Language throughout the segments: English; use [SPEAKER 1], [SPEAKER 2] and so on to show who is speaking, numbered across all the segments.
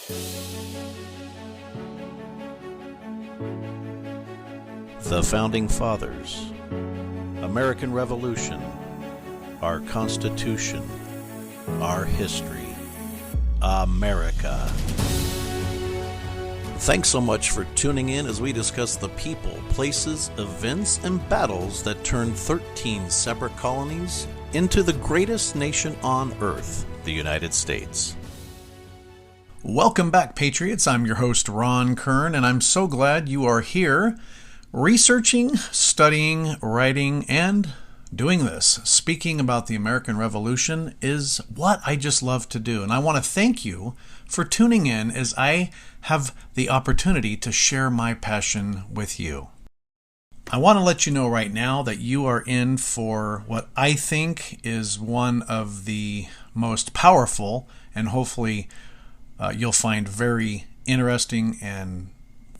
[SPEAKER 1] The Founding Fathers, American Revolution, our Constitution, our history, America. Thanks so much for tuning in as we discuss the people, places, events, and battles that turned 13 separate colonies into the greatest nation on earth, the United States.
[SPEAKER 2] Welcome back, Patriots. I'm your host, Ron Kern, and I'm so glad you are here researching, studying, writing, and doing this. Speaking about the American Revolution is what I just love to do, and I want to thank you for tuning in as I have the opportunity to share my passion with you. I want to let you know right now that you are in for what I think is one of the most powerful and hopefully you'll find very interesting and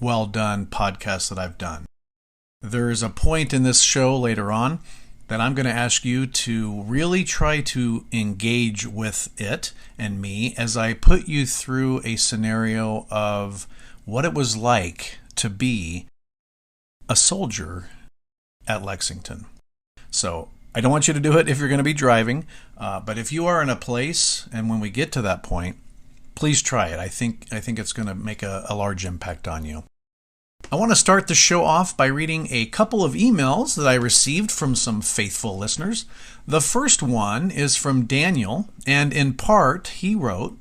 [SPEAKER 2] well done podcasts that I've done. There is a point in this show later on that I'm going to ask you to really try to engage with it and me as I put you through a scenario of what it was like to be a soldier at Lexington. So I don't want you to do it if you're going to be driving, but if you are in a place and when we get to that point, please try it. I think it's going to make a large impact on you. I want to start the show off by reading a couple of emails that I received from some faithful listeners. The first one is from Daniel, and in part, he wrote,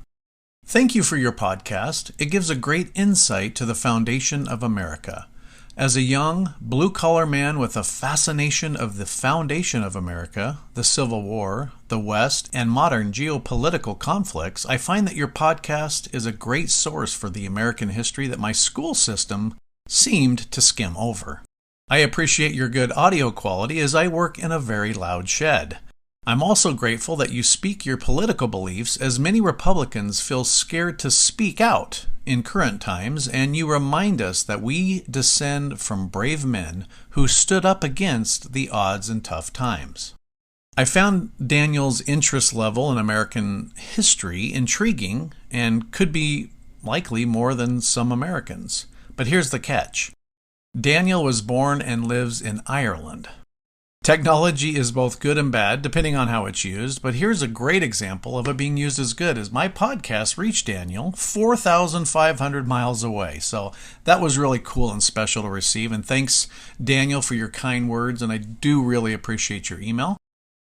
[SPEAKER 2] "Thank you for your podcast. It gives a great insight to the foundation of America. As a young, blue-collar man with a fascination of the foundation of America, the Civil War, the West, and modern geopolitical conflicts, I find that your podcast is a great source for the American history that my school system seemed to skim over. I appreciate your good audio quality as I work in a very loud shed. I'm also grateful that you speak your political beliefs as many Republicans feel scared to speak out in current times, and you remind us that we descend from brave men who stood up against the odds in tough times. I found Daniel's interest level in American history intriguing and could be likely more than some Americans. But here's the catch. Daniel was born and lives in Ireland. Technology is both good and bad, depending on how it's used, but here's a great example of it being used as good, as my podcast reached Daniel 4,500 miles away. So that was really cool and special to receive, and thanks, Daniel, for your kind words, and I do really appreciate your email.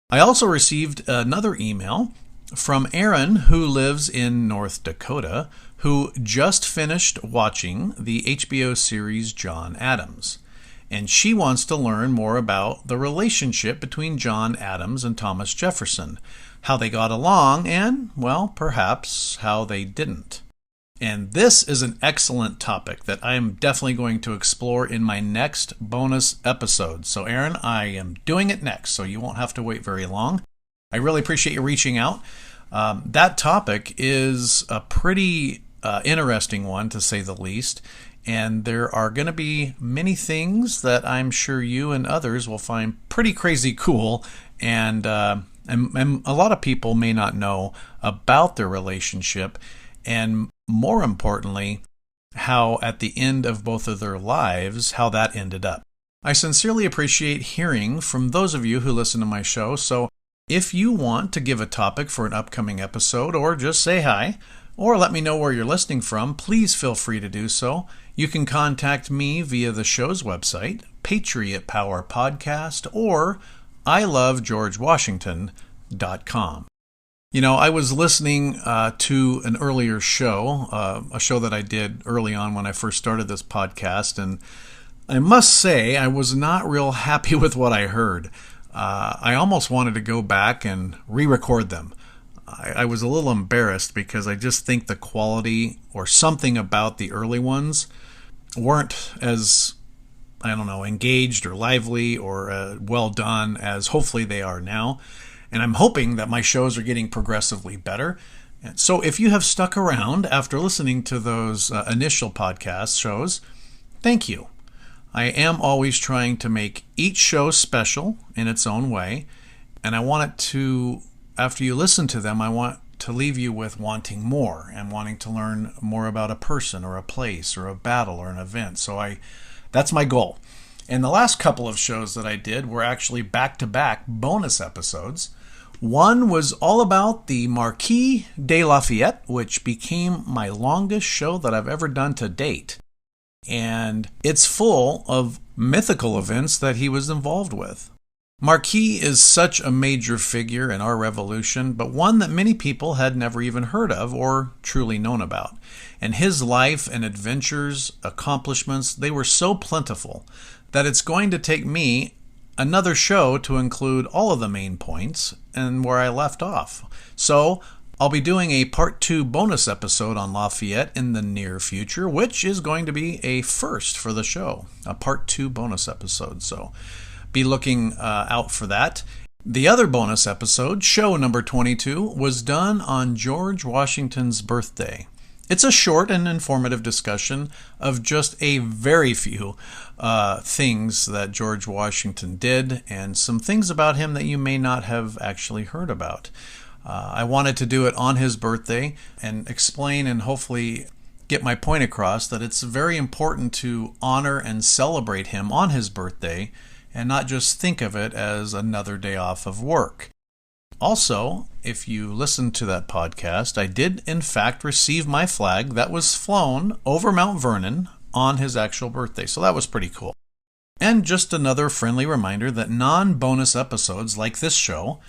[SPEAKER 2] I also received another email from Aaron, who lives in North Dakota, who just finished watching the HBO series John Adams. And she wants to learn more about the relationship between John Adams and Thomas Jefferson, how they got along, and, well, perhaps how they didn't. And this is an excellent topic that I am definitely going to explore in my next bonus episode. So, Aaron, I am doing it next, so you won't have to wait very long. I really appreciate you reaching out. That topic is a pretty interesting one, to say the least, and there are going to be many things that I'm sure you and others will find pretty crazy cool, and a lot of people may not know about their relationship, and more importantly, how at the end of both of their lives, how that ended up. I sincerely appreciate hearing from those of you who listen to my show, so if you want to give a topic for an upcoming episode, or just say hi, or let me know where you're listening from, please feel free to do so. You can contact me via the show's website, Patriot Power Podcast, or ilovegeorgewashington.com. You know, I was listening to an earlier show, a show that I did early on when I first started this podcast, and I must say I was not real happy with what I heard. I almost wanted to go back and re-record them. I was a little embarrassed because I just think the quality or something about the early ones weren't as, engaged or lively or well done as hopefully they are now. And I'm hoping that my shows are getting progressively better. And so if you have stuck around after listening to those initial podcast shows, thank you. I am always trying to make each show special in its own way. And I want it to, after you listen to them, I want to leave you with wanting more and wanting to learn more about a person or a place or a battle or an event. So that's my goal. And the last couple of shows that I did were actually back-to-back bonus episodes. One was all about the Marquis de Lafayette, which became my longest show that I've ever done to date. And it's full of mythical events that he was involved with. Marquis is such a major figure in our revolution, but one that many people had never even heard of or truly known about. And his life and adventures, accomplishments, they were so plentiful that it's going to take me another show to include all of the main points and where I left off. So I'll be doing a part 2 bonus episode on Lafayette in the near future, which is going to be a first for the show, a part 2 bonus episode. So be looking out for that. The other bonus episode, show number 22, was done on George Washington's birthday. It's a short and informative discussion of just a very few things that George Washington did and some things about him that you may not have actually heard about. I wanted to do it on his birthday and explain and hopefully get my point across that it's very important to honor and celebrate him on his birthday and not just think of it as another day off of work. Also, if you listen to that podcast, I did in fact receive my flag that was flown over Mount Vernon on his actual birthday, so that was pretty cool. And just another friendly reminder that non-bonus episodes like this show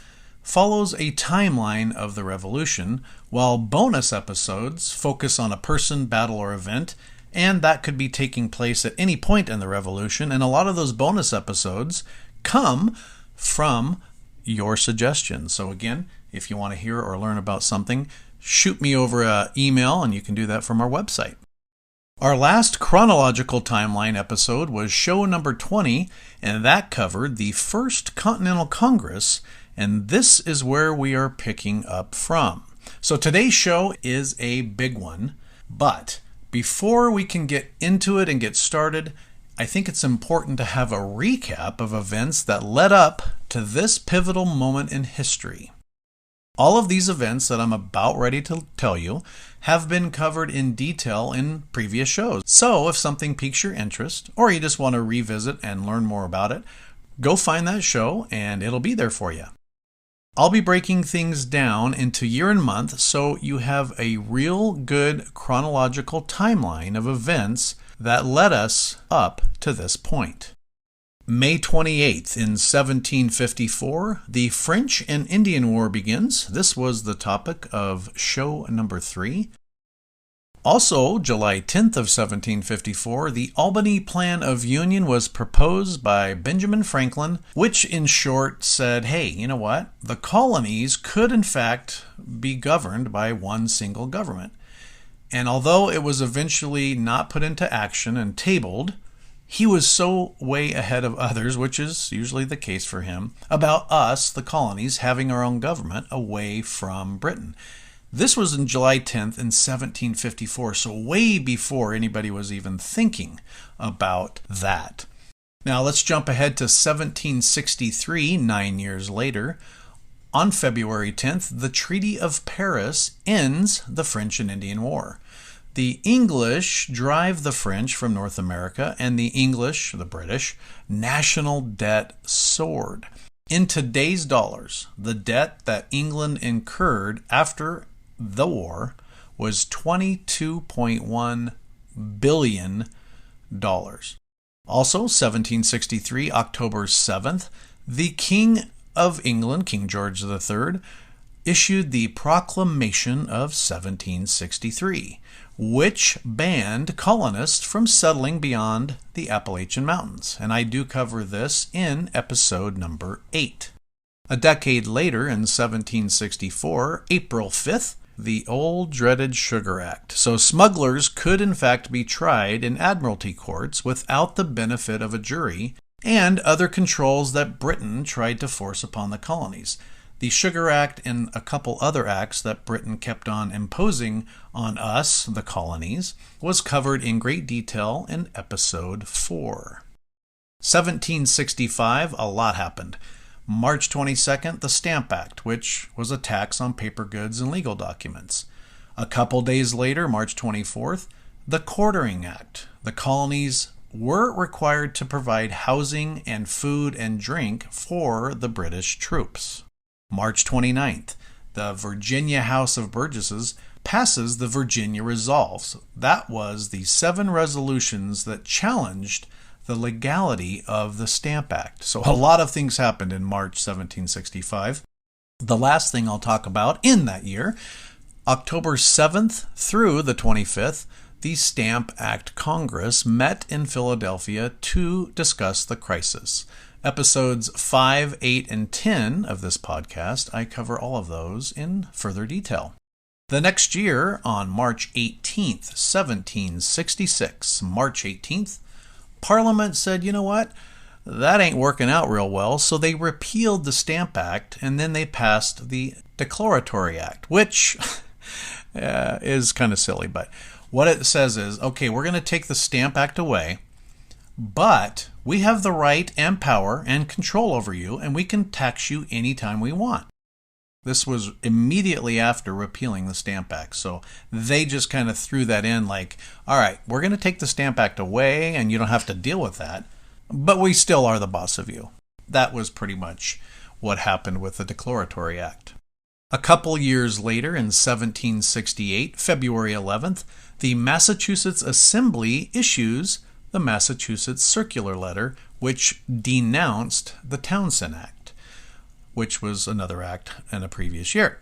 [SPEAKER 2] follows a timeline of the Revolution, while bonus episodes focus on a person, battle, or event, and that could be taking place at any point in the Revolution, and a lot of those bonus episodes come from your suggestions. So again, if you want to hear or learn about something, shoot me over an email, and you can do that from our website. Our last chronological timeline episode was show number 20, and that covered the First Continental Congress, and this is where we are picking up from. So today's show is a big one, but before we can get into it and get started, I think it's important to have a recap of events that led up to this pivotal moment in history. All of these events that I'm about ready to tell you have been covered in detail in previous shows. So if something piques your interest, or you just want to revisit and learn more about it, go find that show and it'll be there for you. I'll be breaking things down into year and month so you have a real good chronological timeline of events that led us up to this point. May 28th in 1754, the French and Indian War begins. This was the topic of show number 3. Also, July 10th of 1754, the Albany Plan of Union was proposed by Benjamin Franklin, which in short said, hey, you know what? The colonies could in fact be governed by one single government. And although it was eventually not put into action and tabled, he was so way ahead of others, which is usually the case for him, about us, the colonies, having our own government away from Britain. This was in July 10th in 1754, so way before anybody was even thinking about that. Now let's jump ahead to 1763, 9 years later. On February 10th, the Treaty of Paris ends the French and Indian War. The English drive the French from North America, and the English, the British, national debt soared. In today's dollars, the debt that England incurred after the war was $22.1 billion. Also, 1763, October 7th, the King of England, King George III, issued the Proclamation of 1763, which banned colonists from settling beyond the Appalachian Mountains. And I do cover this in episode number 8. A decade later, in 1764, April 5th, the old dreaded Sugar Act. So smugglers could in fact be tried in admiralty courts without the benefit of a jury, and other controls that Britain tried to force upon the colonies. The Sugar Act and a couple other acts that Britain kept on imposing on us, the colonies, was covered in great detail in episode 4. 1765, a lot happened. March 22nd, the Stamp Act, which was a tax on paper goods and legal documents. A couple days later, March 24th, the Quartering Act. The colonies were required to provide housing and food and drink for the British troops. March 29th, the Virginia House of Burgesses passes the Virginia Resolves. That was the 7 resolutions that challenged the legality of the Stamp Act. So a lot of things happened in March 1765. The last thing I'll talk about in that year, October 7th through the 25th, the Stamp Act Congress met in Philadelphia to discuss the crisis. Episodes 5, 8, and 10 of this podcast, I cover all of those in further detail. The next year, on March 18th, 1766, March 18th, Parliament said, you know what, that ain't working out real well, so they repealed the Stamp Act, and then they passed the Declaratory Act, which is kind of silly, but what it says is, okay, we're going to take the Stamp Act away, but we have the right and power and control over you, and we can tax you anytime we want. This was immediately after repealing the Stamp Act. So they just kind of threw that in like, all right, we're going to take the Stamp Act away and you don't have to deal with that, but we still are the boss of you. That was pretty much what happened with the Declaratory Act. A couple years later, in 1768, February 11th, the Massachusetts Assembly issues the Massachusetts Circular Letter, which denounced the Townshend Act, which was another act in a previous year.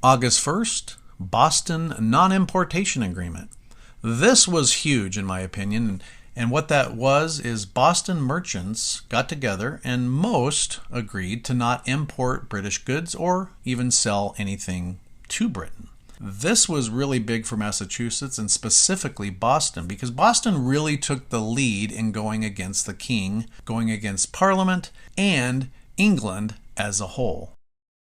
[SPEAKER 2] August 1st, Boston Non-Importation Agreement. This was huge in my opinion, and what that was is Boston merchants got together and most agreed to not import British goods or even sell anything to Britain. This was really big for Massachusetts and specifically Boston because Boston really took the lead in going against the king, going against Parliament, and England as a whole.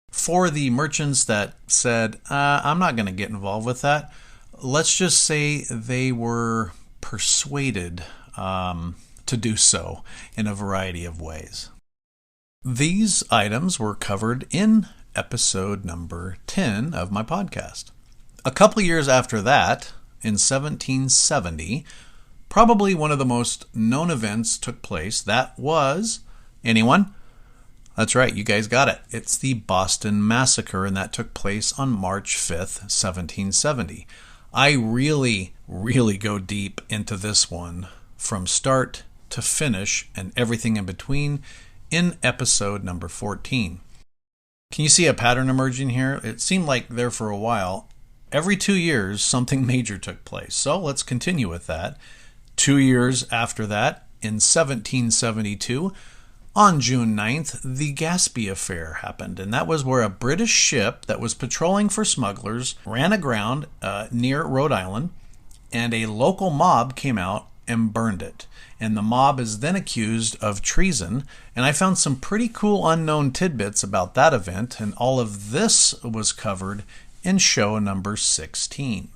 [SPEAKER 2] For the merchants that said, I'm not going to get involved with that, let's just say they were persuaded to do so in a variety of ways. These items were covered in episode number 10 of my podcast. A couple years after that, in 1770, probably one of the most known events took place. That was, anyone? That's right, you guys got it. It's the Boston Massacre, and that took place on March 5th, 1770. I really go deep into this one from start to finish and everything in between in episode number 14. Can you see a pattern emerging here? It seemed like there for a while, every 2 years, something major took place. So let's continue with that. 2 years after that, in 1772, on June 9th, the Gaspee Affair happened, and that was where a British ship that was patrolling for smugglers ran aground near Rhode Island, and a local mob came out and burned it. And the mob is then accused of treason, and I found some pretty cool unknown tidbits about that event, and all of this was covered in show number 16.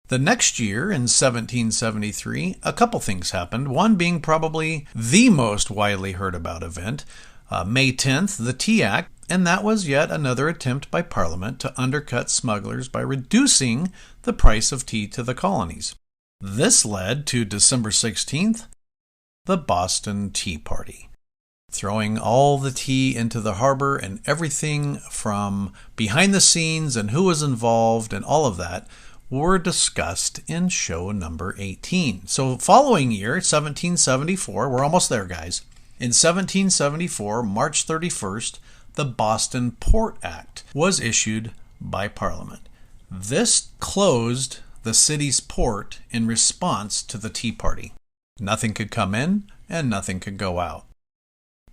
[SPEAKER 2] The next year, in 1773, a couple things happened, one being probably the most widely heard about event, May 10th, the Tea Act, and that was yet another attempt by Parliament to undercut smugglers by reducing the price of tea to the colonies. This led to December 16th, the Boston Tea Party, throwing all the tea into the harbor and everything from behind the scenes and who was involved and all of that were discussed in show number 18. So following year, 1774, we're almost there, guys. In 1774, March 31st, the Boston Port Act was issued by Parliament. This closed the city's port in response to the Tea Party. Nothing could come in and nothing could go out.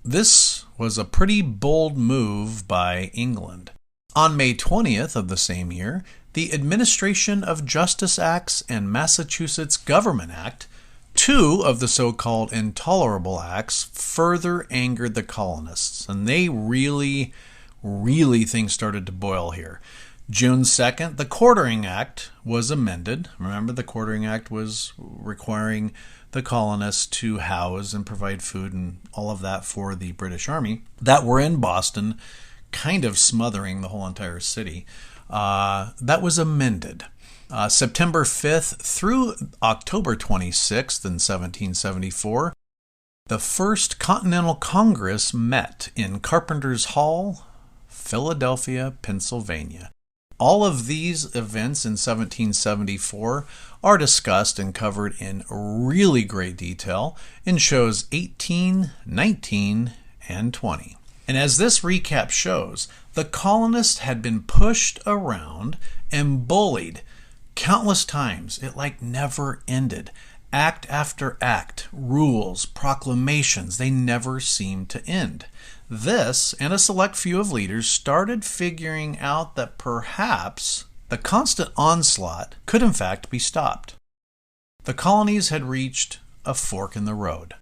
[SPEAKER 2] This was a pretty bold move by England. On May 20th of the same year, the Administration of Justice Acts and Massachusetts Government Act, two of the so-called intolerable acts, further angered the colonists, and they really things started to boil here. June 2nd, the Quartering Act was amended. Remember, the Quartering Act was requiring the colonists to house and provide food and all of that for the British Army that were in Boston, kind of smothering the whole entire city. That was amended. September 5th through October 26th in 1774, the First Continental Congress met in Carpenter's Hall, Philadelphia, Pennsylvania. All of these events in 1774 are discussed and covered in really great detail in shows 18, 19, and 20. And as this recap shows, the colonists had been pushed around and bullied countless times. It never ended. Act after act, rules, proclamations, they never seemed to end. This and a select few of leaders started figuring out that perhaps the constant onslaught could in fact be stopped. The colonies had reached a fork in the road.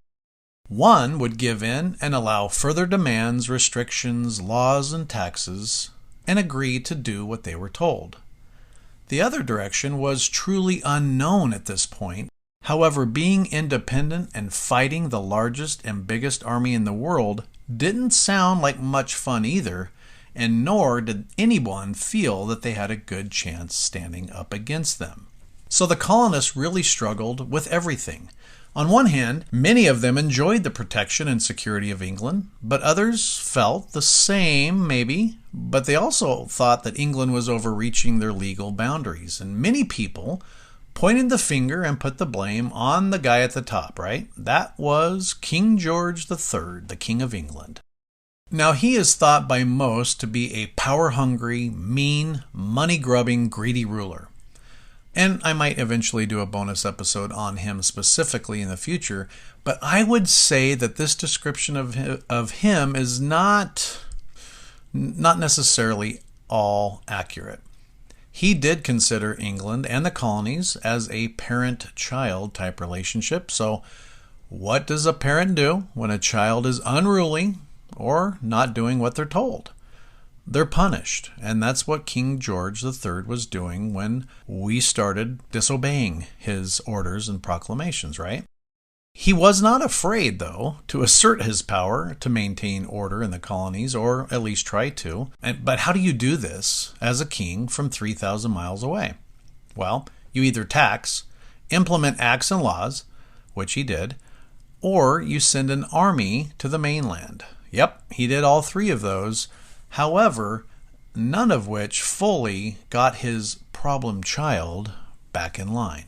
[SPEAKER 2] One would give in and allow further demands, restrictions, laws, and taxes, and agree to do what they were told. The other direction was truly unknown at this point. However, being independent and fighting the largest and biggest army in the world didn't sound like much fun either, and nor did anyone feel that they had a good chance standing up against them. So the colonists really struggled with everything. On one hand, many of them enjoyed the protection and security of England, but others felt the same, maybe, but they also thought that England was overreaching their legal boundaries, and many people pointed the finger and put the blame on the guy at the top, right? That was King George III, the King of England. Now, he is thought by most to be a power-hungry, mean, money-grubbing, greedy ruler. And I might eventually do a bonus episode on him specifically in the future, but I would say that this description of him is not necessarily all accurate. He did consider England and the colonies as a parent-child type relationship. So what does a parent do when a child is unruly or not doing what they're told? They're punished. And that's what King George III was doing when we started disobeying his orders and proclamations, right? He was not afraid, though, to assert his power to maintain order in the colonies, or at least try to. But how do you do this as a king from 3,000 miles away? Well, you either tax, implement acts and laws, which he did, or you send an army to the mainland. Yep, he did all three of those. However, none of which fully got his problem child back in line.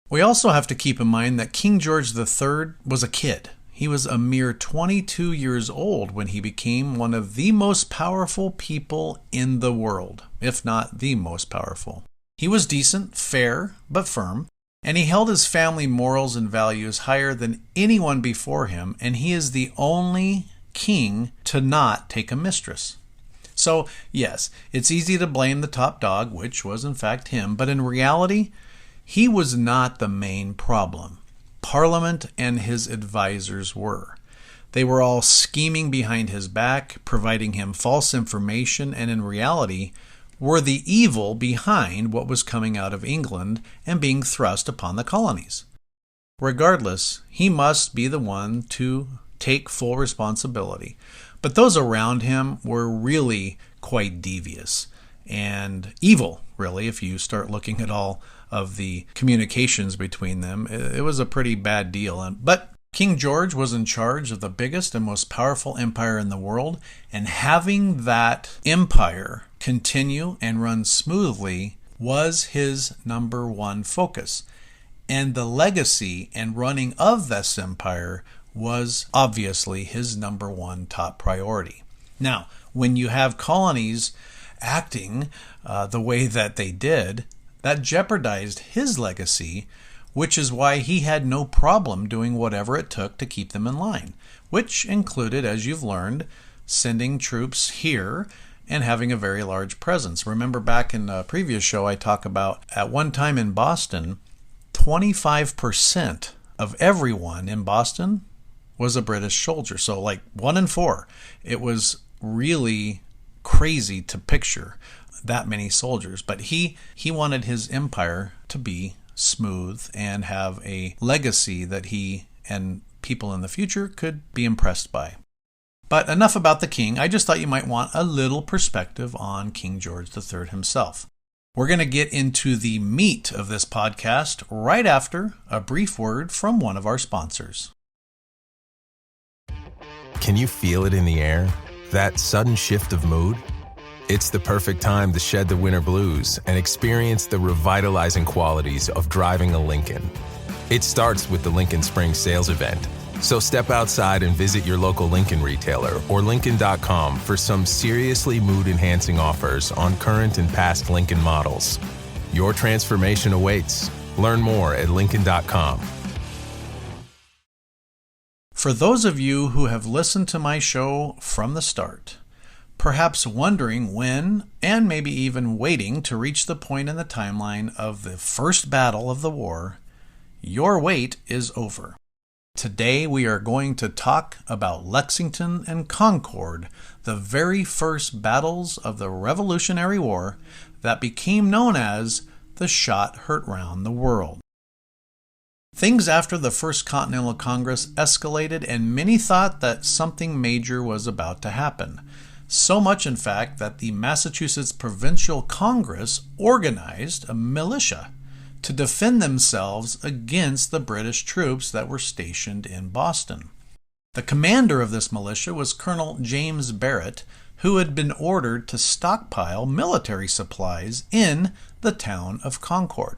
[SPEAKER 2] We also have to keep in mind that King George III was a kid. He was a mere 22 years old when he became one of the most powerful people in the world, if not the most powerful. He was decent, fair, but firm, and he held his family morals and values higher than anyone before him, and he is the only king to not take a mistress. So, yes, it's easy to blame the top dog, which was in fact him, but in reality, he was not the main problem. Parliament and his advisors were. They were all scheming behind his back, providing him false information, and in reality were the evil behind what was coming out of England and being thrust upon the colonies. Regardless, he must be the one to take full responsibility. But those around him were really quite devious and evil, really, if you start looking at all of the communications between them. It was a pretty bad deal. But King George was in charge of the biggest and most powerful empire in the world, and having that empire continue and run smoothly was his number one focus. And the legacy and running of this empire was obviously his number one top priority. Now, when you have colonies acting the way that they did, that jeopardized his legacy, which is why he had no problem doing whatever it took to keep them in line, which included, as you've learned, sending troops here and having a very large presence. Remember back in a previous show, I talk about at one time in Boston, 25% of everyone in Boston was a British soldier. So like 1 in 4. It was really crazy to picture. that many soldiers, but he wanted his empire to be smooth and have a legacy that he and people in the future could be impressed by. But enough about the king. I just thought you might want a little perspective on King George III himself. We're going to get into the meat of this podcast right after a brief word from one of our sponsors.
[SPEAKER 3] Can you feel it in the air? That sudden shift of mood? It's the perfect time to shed the winter blues and experience the revitalizing qualities of driving a Lincoln. It starts with the Lincoln Spring Sales Event. So step outside and visit your local Lincoln retailer or Lincoln.com for some seriously mood-enhancing offers on current and past Lincoln models. Your transformation awaits. Learn more at Lincoln.com.
[SPEAKER 2] For those of you who have listened to my show from the start, perhaps wondering when, and maybe even waiting to reach the point in the timeline of the first battle of the war, your wait is over. Today we are going to talk about Lexington and Concord, the very first battles of the Revolutionary War that became known as the Shot Heard Round the World. Things after the First Continental Congress escalated, and many thought that something major was about to happen. So much, in fact, that the Massachusetts Provincial Congress organized a militia to defend themselves against the British troops that were stationed in Boston. The commander of this militia was Colonel James Barrett, who had been ordered to stockpile military supplies in the town of Concord.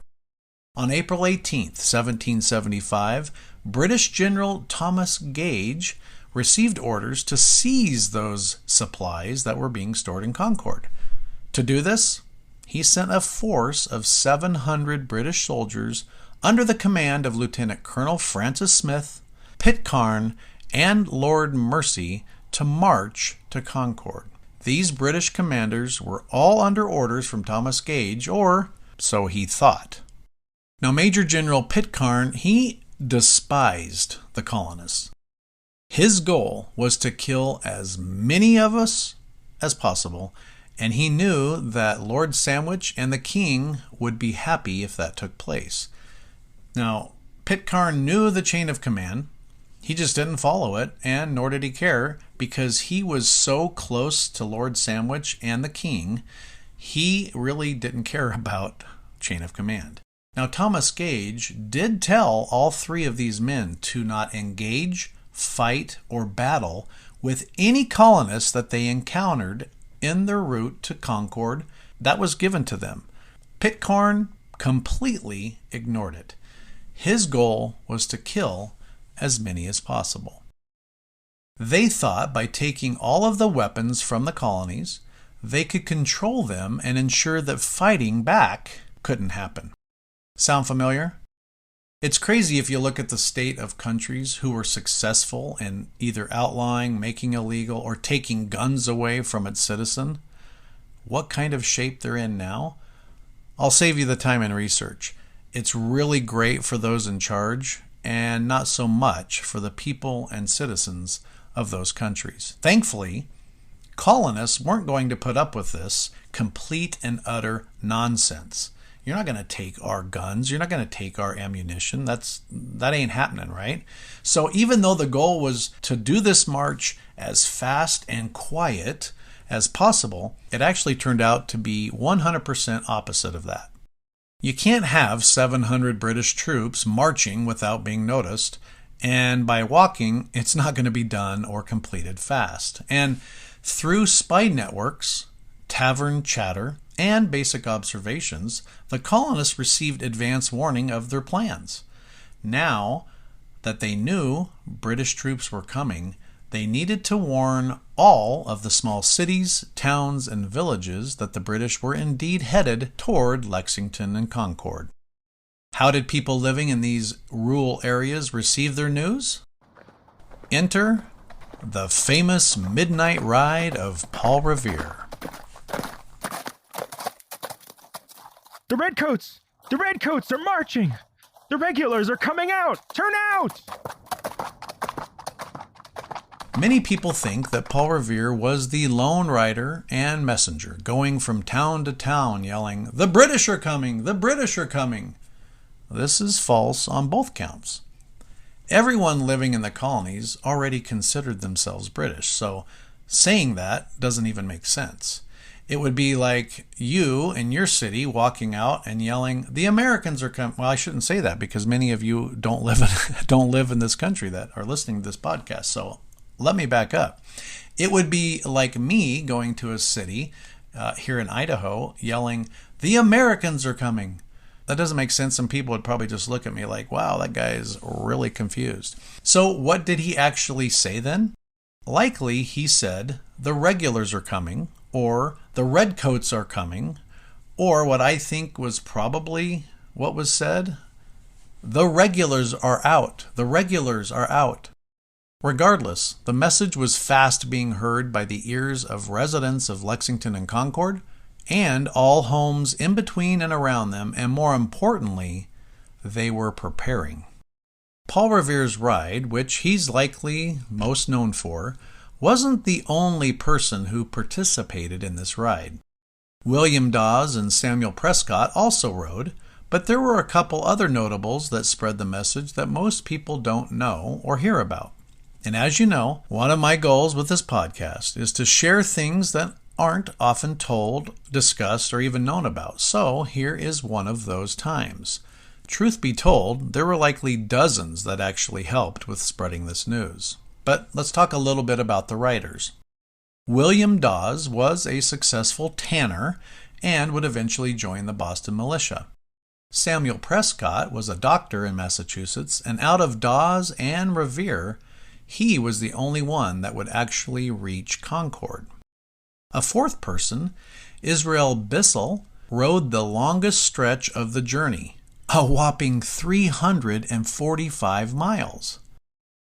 [SPEAKER 2] On April 18, 1775, British General Thomas Gage received orders to seize those supplies that were being stored in Concord. To do this, he sent a force of 700 British soldiers under the command of Lieutenant Colonel Francis Smith, Pitcairn, and Lord Mersey to march to Concord. These British commanders were all under orders from Thomas Gage, or so he thought. Now, Major General Pitcairn, he despised the colonists. His goal was to kill as many of us as possible, and he knew that Lord Sandwich and the king would be happy if that took place. Now, Pitcairn knew the chain of command. He just didn't follow it, and nor did he care, because he was so close to Lord Sandwich and the king, he really didn't care about chain of command. Now, Thomas Gage did tell all three of these men to not engage, fight, or battle with any colonists that they encountered in their route to Concord that was given to them. Pitcairn completely ignored it. His goal was to kill as many as possible. They thought by taking all of the weapons from the colonies, they could control them and ensure that fighting back couldn't happen. Sound familiar? It's crazy if you look at the state of countries who were successful in either outlawing, making illegal, or taking guns away from its citizen. What kind of shape they're in now? I'll save you the time and research. It's really great for those in charge, and not so much for the people and citizens of those countries. Thankfully, colonists weren't going to put up with this complete and utter nonsense. You're not going to take our guns. You're not going to take our ammunition. That ain't happening, right? So even though the goal was to do this march as fast and quiet as possible, it actually turned out to be 100% opposite of that. You can't have 700 British troops marching without being noticed, and by walking, it's not going to be done or completed fast. And through spy networks, tavern chatter, and basic observations, the colonists received advance warning of their plans. Now that they knew British troops were coming, they needed to warn all of the small cities, towns, and villages that the British were indeed headed toward Lexington and Concord. How did people living in these rural areas receive their news? Enter the famous midnight ride of Paul Revere.
[SPEAKER 4] The Redcoats! The Redcoats are marching! The regulars are coming out! Turn out!
[SPEAKER 2] Many people think that Paul Revere was the lone rider and messenger, going from town to town yelling, "The British are coming! The British are coming!" This is false on both counts. Everyone living in the colonies already considered themselves British, so saying that doesn't even make sense. It would be like you in your city walking out and yelling, "The Americans are coming." Well, I shouldn't say that because many of you don't live in this country that are listening to this podcast. So let me back up. It would be like me going to a city here in Idaho yelling, "The Americans are coming." That doesn't make sense, and people would probably just look at me like, wow, that guy is really confused. So what did he actually say then? Likely he said, "The regulars are coming," or "The redcoats are coming," or what I think was probably what was said, "The regulars are out. The regulars are out." Regardless, the message was fast being heard by the ears of residents of Lexington and Concord, and all homes in between and around them, and more importantly, they were preparing. Paul Revere's ride, which he's likely most known for, wasn't the only person who participated in this ride. William Dawes and Samuel Prescott also rode, but there were a couple other notables that spread the message that most people don't know or hear about. And as you know, one of my goals with this podcast is to share things that aren't often told, discussed, or even known about. So here is one of those times. Truth be told, there were likely dozens that actually helped with spreading this news. But let's talk a little bit about the writers. William Dawes was a successful tanner and would eventually join the Boston Militia. Samuel Prescott was a doctor in Massachusetts, and out of Dawes and Revere, he was the only one that would actually reach Concord. A fourth person, Israel Bissell, rode the longest stretch of the journey, a whopping 345 miles.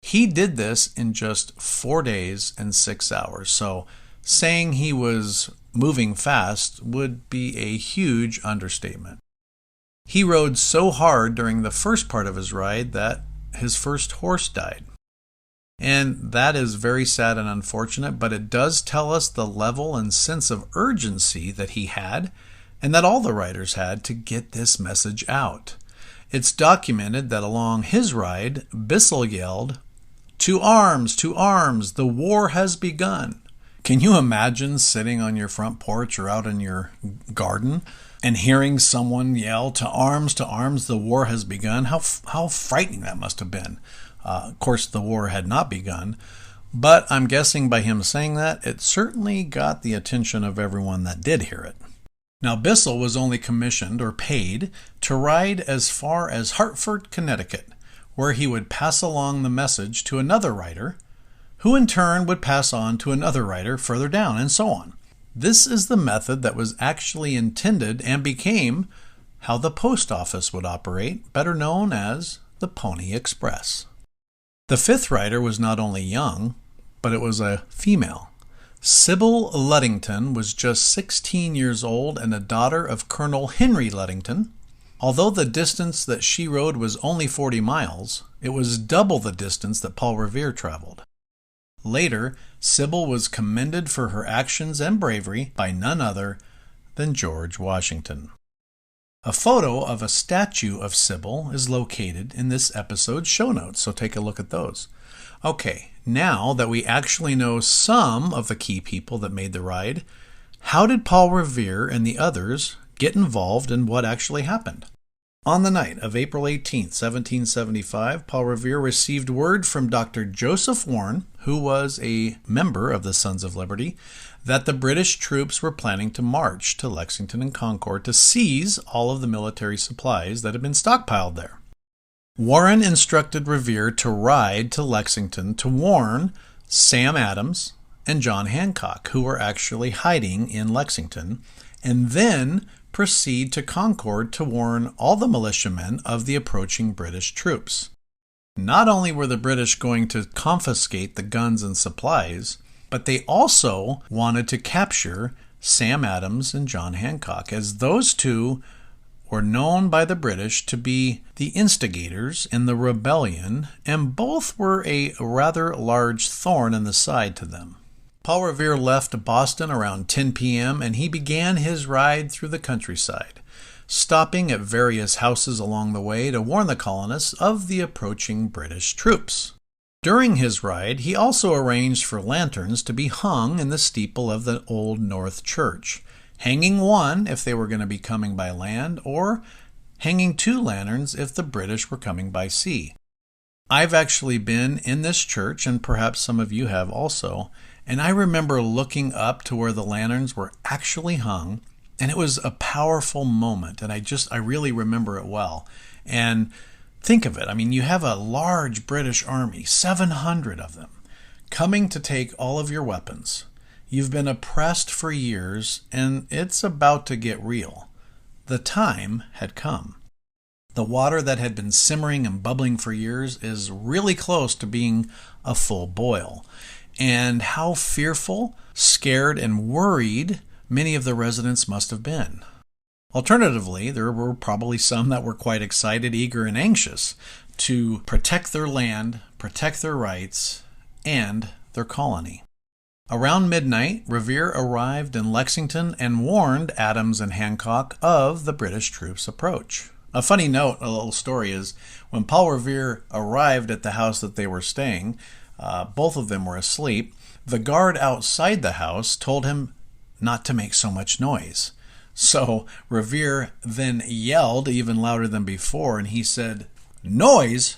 [SPEAKER 2] He did this in just 4 days and 6 hours, so saying he was moving fast would be a huge understatement. He rode so hard during the first part of his ride that his first horse died. And that is very sad and unfortunate, but it does tell us the level and sense of urgency that he had and that all the riders had to get this message out. It's documented that along his ride, Bissell yelled, to arms, the war has begun." Can you imagine sitting on your front porch or out in your garden and hearing someone yell, to arms, the war has begun"? How frightening that must have been. Of course, the war had not begun, but I'm guessing by him saying that, it certainly got the attention of everyone that did hear it. Now, Bissell was only commissioned or paid to ride as far as Hartford, Connecticut, where he would pass along the message to another rider, who in turn would pass on to another rider further down, and so on. This is the method that was actually intended and became how the post office would operate, better known as the Pony Express. The fifth rider was not only young, but it was a female. Sybil Ludington was just 16 years old and a daughter of Colonel Henry Ludington. Although the distance that she rode was only 40 miles, it was double the distance that Paul Revere traveled. Later, Sybil was commended for her actions and bravery by none other than George Washington. A photo of a statue of Sybil is located in this episode's show notes, so take a look at those. Okay, now that we actually know some of the key people that made the ride, how did Paul Revere and the others get involved in what actually happened? On the night of April 18, 1775, Paul Revere received word from Dr. Joseph Warren, who was a member of the Sons of Liberty, that the British troops were planning to march to Lexington and Concord to seize all of the military supplies that had been stockpiled there. Warren instructed Revere to ride to Lexington to warn Sam Adams and John Hancock, who were actually hiding in Lexington, and then proceed to Concord to warn all the militiamen of the approaching British troops. Not only were the British going to confiscate the guns and supplies, but they also wanted to capture Sam Adams and John Hancock, as those two were known by the British to be the instigators in the rebellion, and both were a rather large thorn in the side to them. Paul Revere left Boston around 10 p.m. and he began his ride through the countryside, stopping at various houses along the way to warn the colonists of the approaching British troops. During his ride, he also arranged for lanterns to be hung in the steeple of the Old North Church, hanging one if they were going to be coming by land, or hanging 2 lanterns if the British were coming by sea. I've actually been in this church, and perhaps some of you have also, and I remember looking up to where the lanterns were actually hung, and it was a powerful moment, and I really remember it well. And think of it. I mean, you have a large British army, 700 of them, coming to take all of your weapons. You've been oppressed for years, and it's about to get real. The time had come. The water that had been simmering and bubbling for years is really close to being a full boil. And how fearful, scared, and worried many of the residents must have been. Alternatively, there were probably some that were quite excited, eager, and anxious to protect their land, protect their rights, and their colony. Around midnight, Revere arrived in Lexington and warned Adams and Hancock of the British troops' approach. A funny note, a little story, is when Paul Revere arrived at the house that they were staying, both of them were asleep. The guard outside the house told him not to make so much noise. So Revere then yelled even louder than before, and he said, "Noise?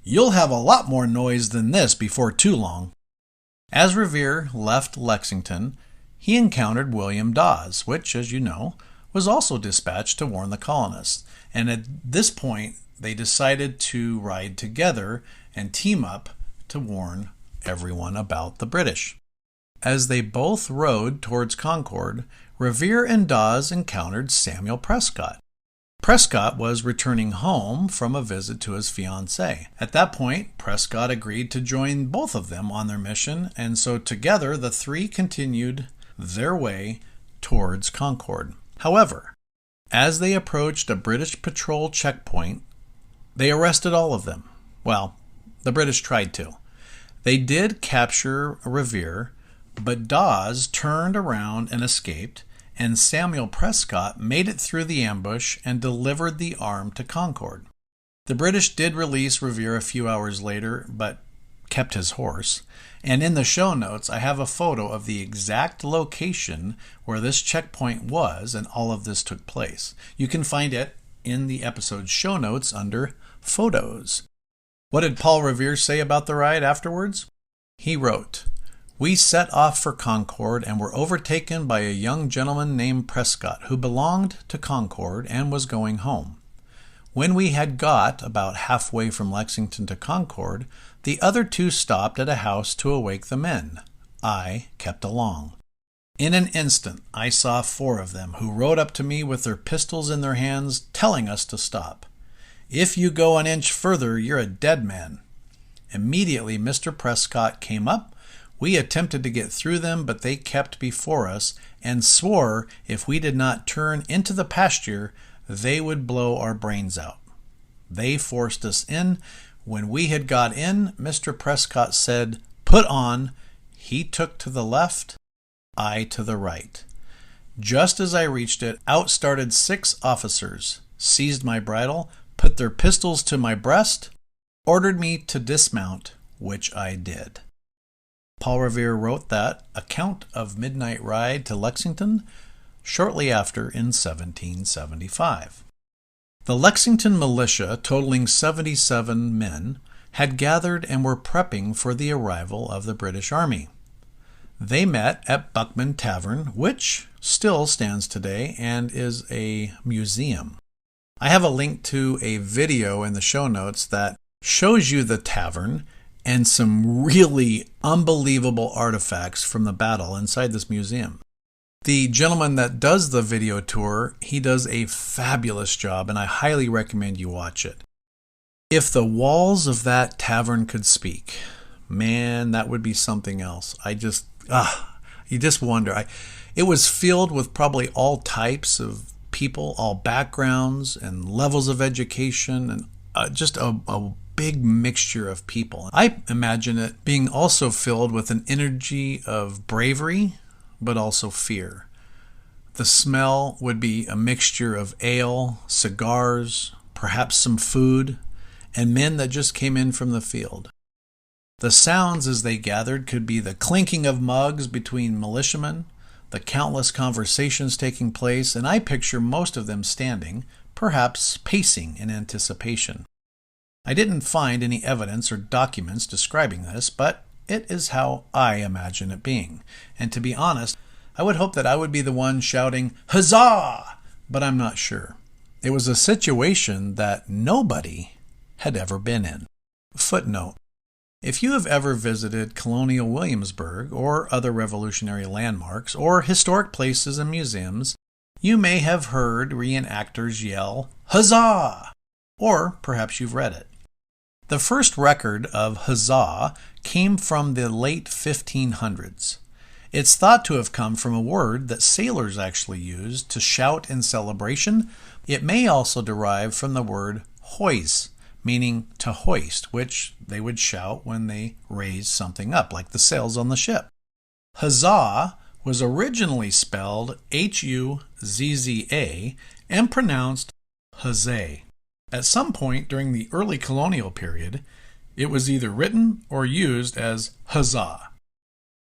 [SPEAKER 2] You'll have a lot more noise than this before too long." As Revere left Lexington, he encountered William Dawes, which, as you know, was also dispatched to warn the colonists. And at this point, they decided to ride together and team up to warn everyone about the British. As they both rode towards Concord, Revere and Dawes encountered Samuel Prescott. Prescott was returning home from a visit to his fiancée. At that point, Prescott agreed to join both of them on their mission, and so together the 3 continued their way towards Concord. However, as they approached a British patrol checkpoint, they arrested all of them. Well, the British tried to. They did capture Revere, but Dawes turned around and escaped, and Samuel Prescott made it through the ambush and delivered the arm to Concord. The British did release Revere a few hours later, but kept his horse. And in the show notes, I have a photo of the exact location where this checkpoint was and all of this took place. You can find it in the episode's show notes under Photos. What did Paul Revere say about the ride afterwards? He wrote, "We set off for Concord and were overtaken by a young gentleman named Prescott, who belonged to Concord and was going home. When we had got about halfway from Lexington to Concord, the other 2 stopped at a house to awake the men. I kept along. In an instant, I saw 4 of them, who rode up to me with their pistols in their hands, telling us to stop. 'If you go an inch further, you're a dead man.' Immediately, Mr. Prescott came up. We attempted to get through them, but they kept before us and swore if we did not turn into the pasture, they would blow our brains out. They forced us in. When we had got in, Mr. Prescott said, 'Put on.' He took to the left, I to the right. Just as I reached it, out started 6 officers, seized my bridle, put their pistols to my breast, ordered me to dismount, which I did." Paul Revere wrote that account of midnight ride to Lexington shortly after in 1775. The Lexington Militia, totaling 77 men, had gathered and were prepping for the arrival of the British Army. They met at Buckman Tavern, which still stands today and is a museum. I have a link to a video in the show notes that shows you the tavern and some really unbelievable artifacts from the battle inside this museum. The gentleman that does the video tour, he does a fabulous job, and I highly recommend you watch it. If the walls of that tavern could speak, man, that would be something else. You just wonder. It was filled with probably all types of people, all backgrounds and levels of education, and just a big mixture of people. I imagine it being also filled with an energy of bravery, but also fear. The smell would be a mixture of ale, cigars, perhaps some food, and men that just came in from the field. The sounds as they gathered could be the clinking of mugs between militiamen, the countless conversations taking place, and I picture most of them standing, perhaps pacing in anticipation. I didn't find any evidence or documents describing this, but it is how I imagine it being. And to be honest, I would hope that I would be the one shouting, "Huzzah!" But I'm not sure. It was a situation that nobody had ever been in. Footnote: if you have ever visited Colonial Williamsburg or other revolutionary landmarks or historic places and museums, you may have heard reenactors yell, "Huzzah!" Or perhaps you've read it. The first record of huzzah came from the late 1500s. It's thought to have come from a word that sailors actually used to shout in celebration. It may also derive from the word hoise, meaning to hoist, which they would shout when they raised something up, like the sails on the ship. Huzzah was originally spelled H-U-Z-Z-A and pronounced huzzay. At some point during the early colonial period, it was either written or used as huzzah.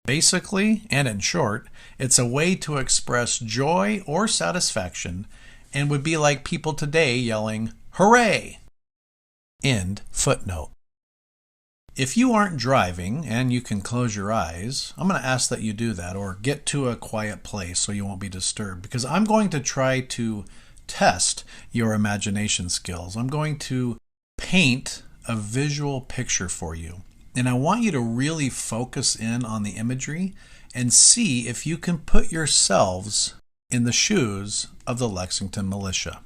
[SPEAKER 2] Basically, and in short, it's a way to express joy or satisfaction and would be like people today yelling, "Hooray!" End footnote. If you aren't driving and you can close your eyes, I'm going to ask that you do that or get to a quiet place so you won't be disturbed, because I'm going to try to test your imagination skills. I'm going to paint a visual picture for you, and I want you to really focus in on the imagery and see if you can put yourselves in the shoes of the Lexington Militia.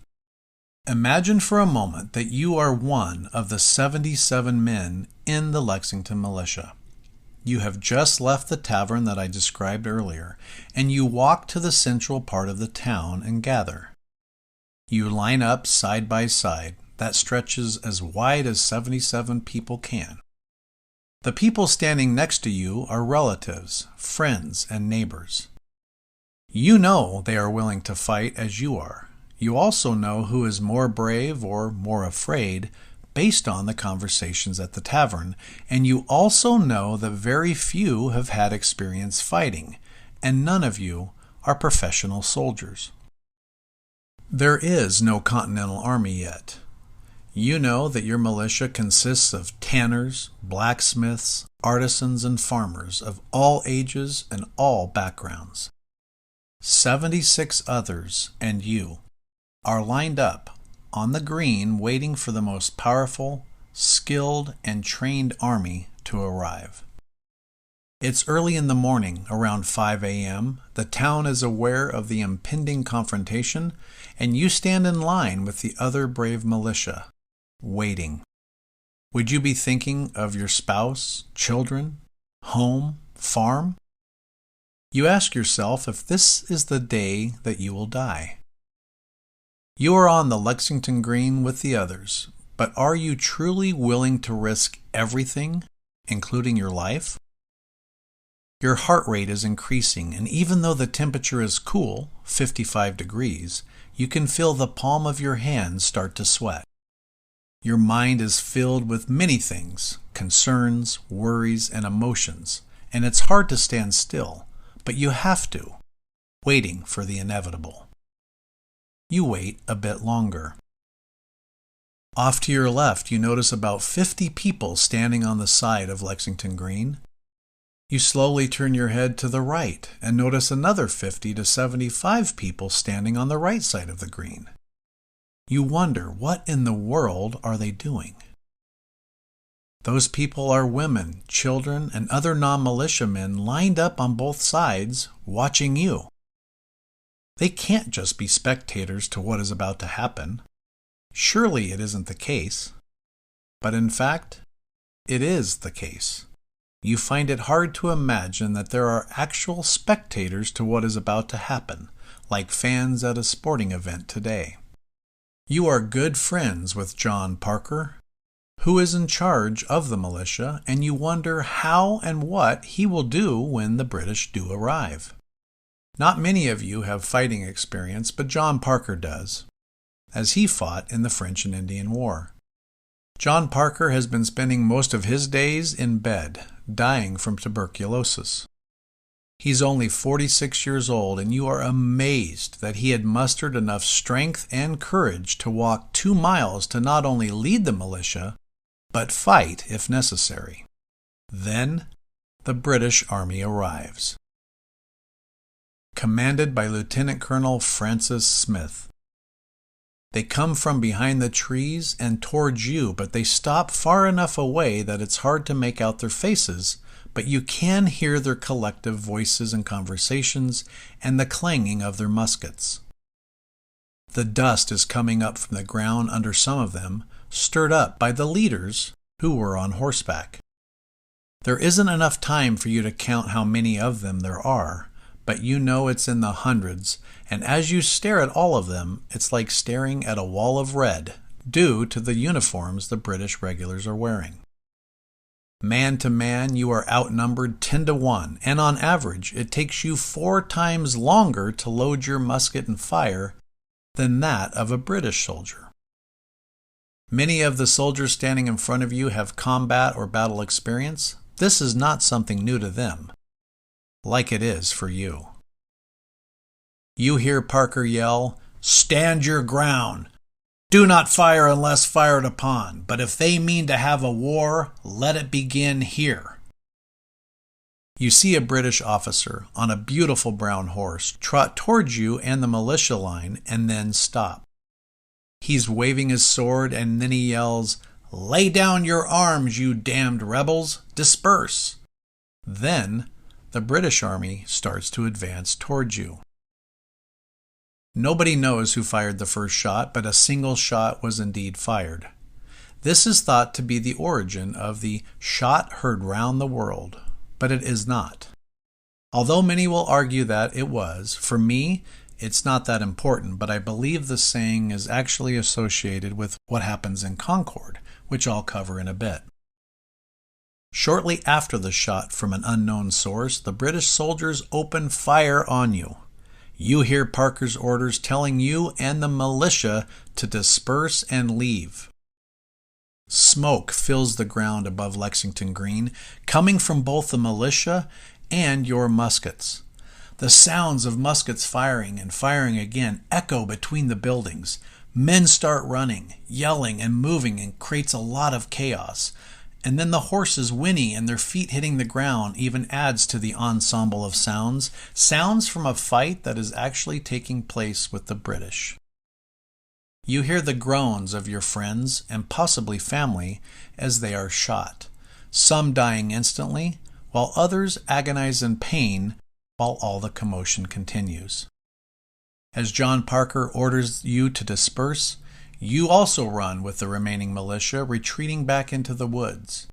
[SPEAKER 2] Imagine for a moment that you are one of the 77 men in the Lexington Militia. You have just left the tavern that I described earlier, and you walk to the central part of the town and gather. You line up side by side. That stretches as wide as 77 people can. The people standing next to you are relatives, friends, and neighbors. You know they are willing to fight as you are. You also know who is more brave or more afraid based on the conversations at the tavern, and you also know that very few have had experience fighting, and none of you are professional soldiers. There is no Continental Army yet. You know that your militia consists of tanners, blacksmiths, artisans, and farmers of all ages and all backgrounds. 76 others and you are lined up on the green waiting for the most powerful, skilled, and trained army to arrive. It's early in the morning, around 5 a.m. The town is aware of the impending confrontation, and you stand in line with the other brave militia, waiting. Would you be thinking of your spouse, children, home, farm? You ask yourself if this is the day that you will die. You are on the Lexington Green with the others, but are you truly willing to risk everything, including your life? Your heart rate is increasing, and even though the temperature is cool, 55 degrees, you can feel the palm of your hand start to sweat. Your mind is filled with many things, concerns, worries, and emotions, and it's hard to stand still, but you have to, waiting for the inevitable. You wait a bit longer. Off to your left, you notice about 50 people standing on the side of Lexington Green. You slowly turn your head to the right and notice another 50 to 75 people standing on the right side of the green. You wonder, what in the world are they doing? Those people are women, children, and other non-militiamen lined up on both sides, watching you. They can't just be spectators to what is about to happen. Surely it isn't the case. But in fact, it is the case. You find it hard to imagine that there are actual spectators to what is about to happen, like fans at a sporting event today. You are good friends with John Parker, who is in charge of the militia, and you wonder how and what he will do when the British do arrive. Not many of you have fighting experience, but John Parker does, as he fought in the French and Indian War. John Parker has been spending most of his days in bed, dying from tuberculosis. He's only 46 years old, and you are amazed that he had mustered enough strength and courage to walk 2 miles to not only lead the militia, but fight if necessary. Then the British Army arrives, commanded by Lieutenant Colonel Francis Smith. They come from behind the trees and towards you, but they stop far enough away that it's hard to make out their faces, but you can hear their collective voices and conversations and the clanging of their muskets. The dust is coming up from the ground under some of them, stirred up by the leaders who were on horseback. There isn't enough time for you to count how many of them there are, but you know it's in the hundreds, and as you stare at all of them, it's like staring at a wall of red, due to the uniforms the British regulars are wearing. Man to man, you are outnumbered 10-1, and on average, it takes you 4 times longer to load your musket and fire than that of a British soldier. Many of the soldiers standing in front of you have combat or battle experience. This is not something new to them, like it is for you. You hear Parker yell, "Stand your ground! Do not fire unless fired upon, but if they mean to have a war, let it begin here." You see a British officer on a beautiful brown horse trot towards you and the militia line and then stop. He's waving his sword and then he yells, "Lay down your arms, you damned rebels! Disperse!" Then the British Army starts to advance towards you. Nobody knows who fired the first shot, but a single shot was indeed fired. This is thought to be the origin of the shot heard round the world, but it is not. Although many will argue that it was, for me, it's not that important, but I believe the saying is actually associated with what happens in Concord, which I'll cover in a bit. Shortly after the shot from an unknown source, the British soldiers open fire on you. You hear Parker's orders telling you and the militia to disperse and leave. Smoke fills the ground above Lexington Green, coming from both the militia and your muskets. The sounds of muskets firing and firing again echo between the buildings. Men start running, yelling, and moving, and creates a lot of chaos. And then the horses whinny and their feet hitting the ground even adds to the ensemble of sounds from a fight that is actually taking place with the British. You hear the groans of your friends and possibly family as they are shot, some dying instantly, while others agonize in pain while all the commotion continues. As John Parker orders you to disperse, you also run with the remaining militia, retreating back into the woods.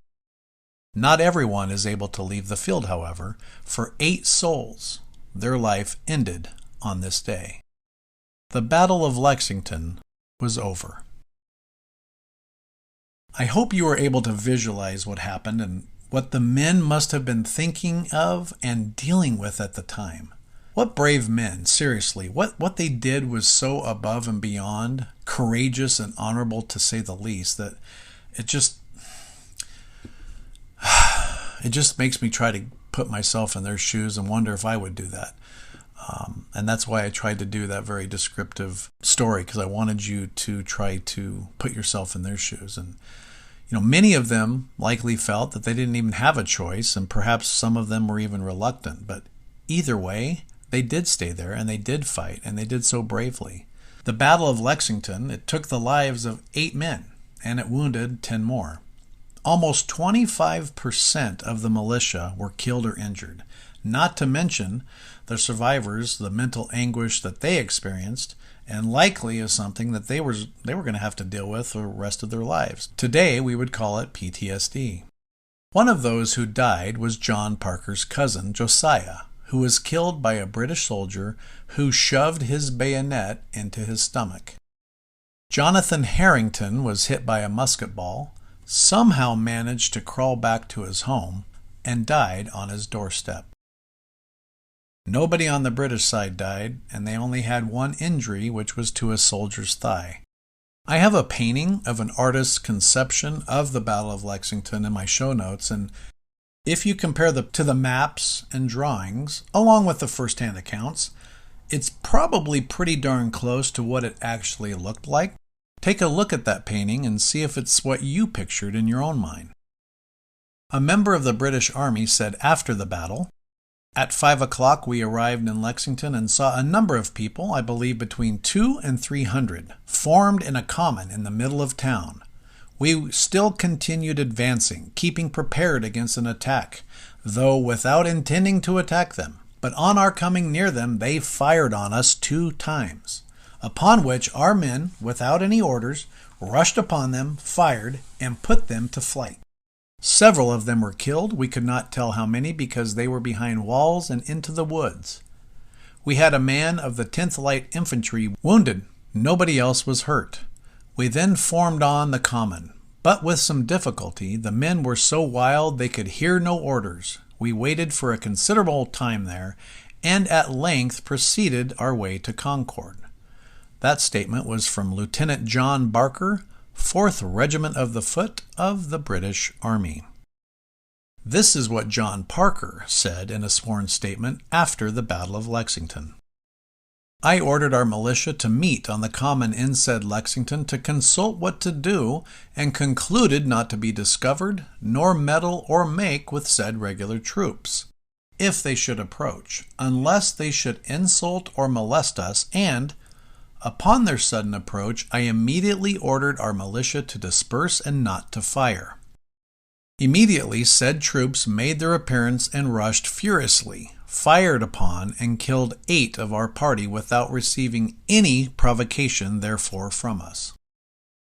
[SPEAKER 2] Not everyone is able to leave the field, however. For 8 souls, their life ended on this day. The Battle of Lexington was over. I hope you were able to visualize what happened and what the men must have been thinking of and dealing with at the time. What brave men, seriously. What they did was so above and beyond, courageous and honorable to say the least, that it just makes me try to put myself in their shoes and wonder if I would do that. And that's why I tried to do that very descriptive story, because I wanted you to try to put yourself in their shoes. And many of them likely felt that they didn't even have a choice, and perhaps some of them were even reluctant. But either way, they did stay there, and they did fight, and they did so bravely. The Battle of Lexington, it took the lives of 8 men, and it wounded 10 more. Almost 25% of the militia were killed or injured, not to mention the survivors, the mental anguish that they experienced, and likely is something that they were going to have to deal with the rest of their lives. Today, we would call it PTSD. One of those who died was John Parker's cousin, Josiah, who was killed by a British soldier who shoved his bayonet into his stomach. Jonathan Harrington was hit by a musket ball, somehow managed to crawl back to his home, and died on his doorstep. Nobody on the British side died, and they only had one injury, which was to a soldier's thigh. I have a painting of an artist's conception of the Battle of Lexington in my show notes, and if you compare to the maps and drawings, along with the first-hand accounts, it's probably pretty darn close to what it actually looked like. Take a look at that painting and see if it's what you pictured in your own mind. A member of the British Army said after the battle, "At 5 o'clock we arrived in Lexington and saw a number of people, I believe between 200 and 300, formed in a common in the middle of town. We still continued advancing, keeping prepared against an attack, though without intending to attack them. But on our coming near them, they fired on us 2 times, upon which our men, without any orders, rushed upon them, fired, and put them to flight. Several of them were killed. We could not tell how many because they were behind walls and into the woods. We had a man of the 10th Light Infantry wounded. Nobody else was hurt. We then formed on the common, but with some difficulty. The men were so wild they could hear no orders. We waited for a considerable time there, and at length proceeded our way to Concord." That statement was from Lieutenant John Barker, 4th Regiment of the Foot of the British Army. This is what John Parker said in a sworn statement after the Battle of Lexington. "I ordered our militia to meet on the common in said Lexington to consult what to do, and concluded not to be discovered, nor meddle or make with said regular troops, if they should approach, unless they should insult or molest us, and, upon their sudden approach, I immediately ordered our militia to disperse and not to fire. Immediately said troops made their appearance and rushed furiously, fired upon, and killed 8 of our party without receiving any provocation therefore from us."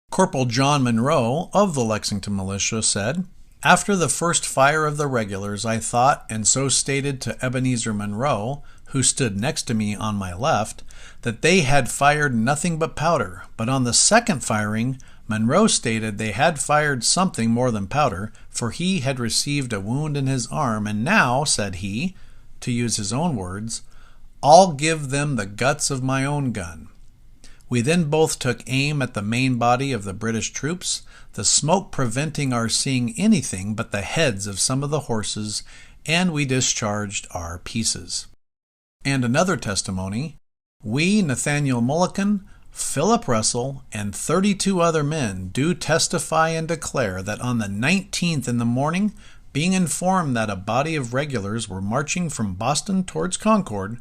[SPEAKER 2] Corporal John Monroe of the Lexington Militia said, "After the first fire of the regulars, I thought, and so stated to Ebenezer Monroe, who stood next to me on my left, that they had fired nothing but powder, but on the second firing, Monroe stated they had fired something more than powder, for he had received a wound in his arm, and now, said he, to use his own words, 'I'll give them the guts of my own gun.' We then both took aim at the main body of the British troops, the smoke preventing our seeing anything but the heads of some of the horses, and we discharged our pieces." And another testimony, "We, Nathaniel Mulligan, Philip Russell, and 32 other men do testify and declare that on the 19th in the morning, being informed that a body of regulars were marching from Boston towards Concord,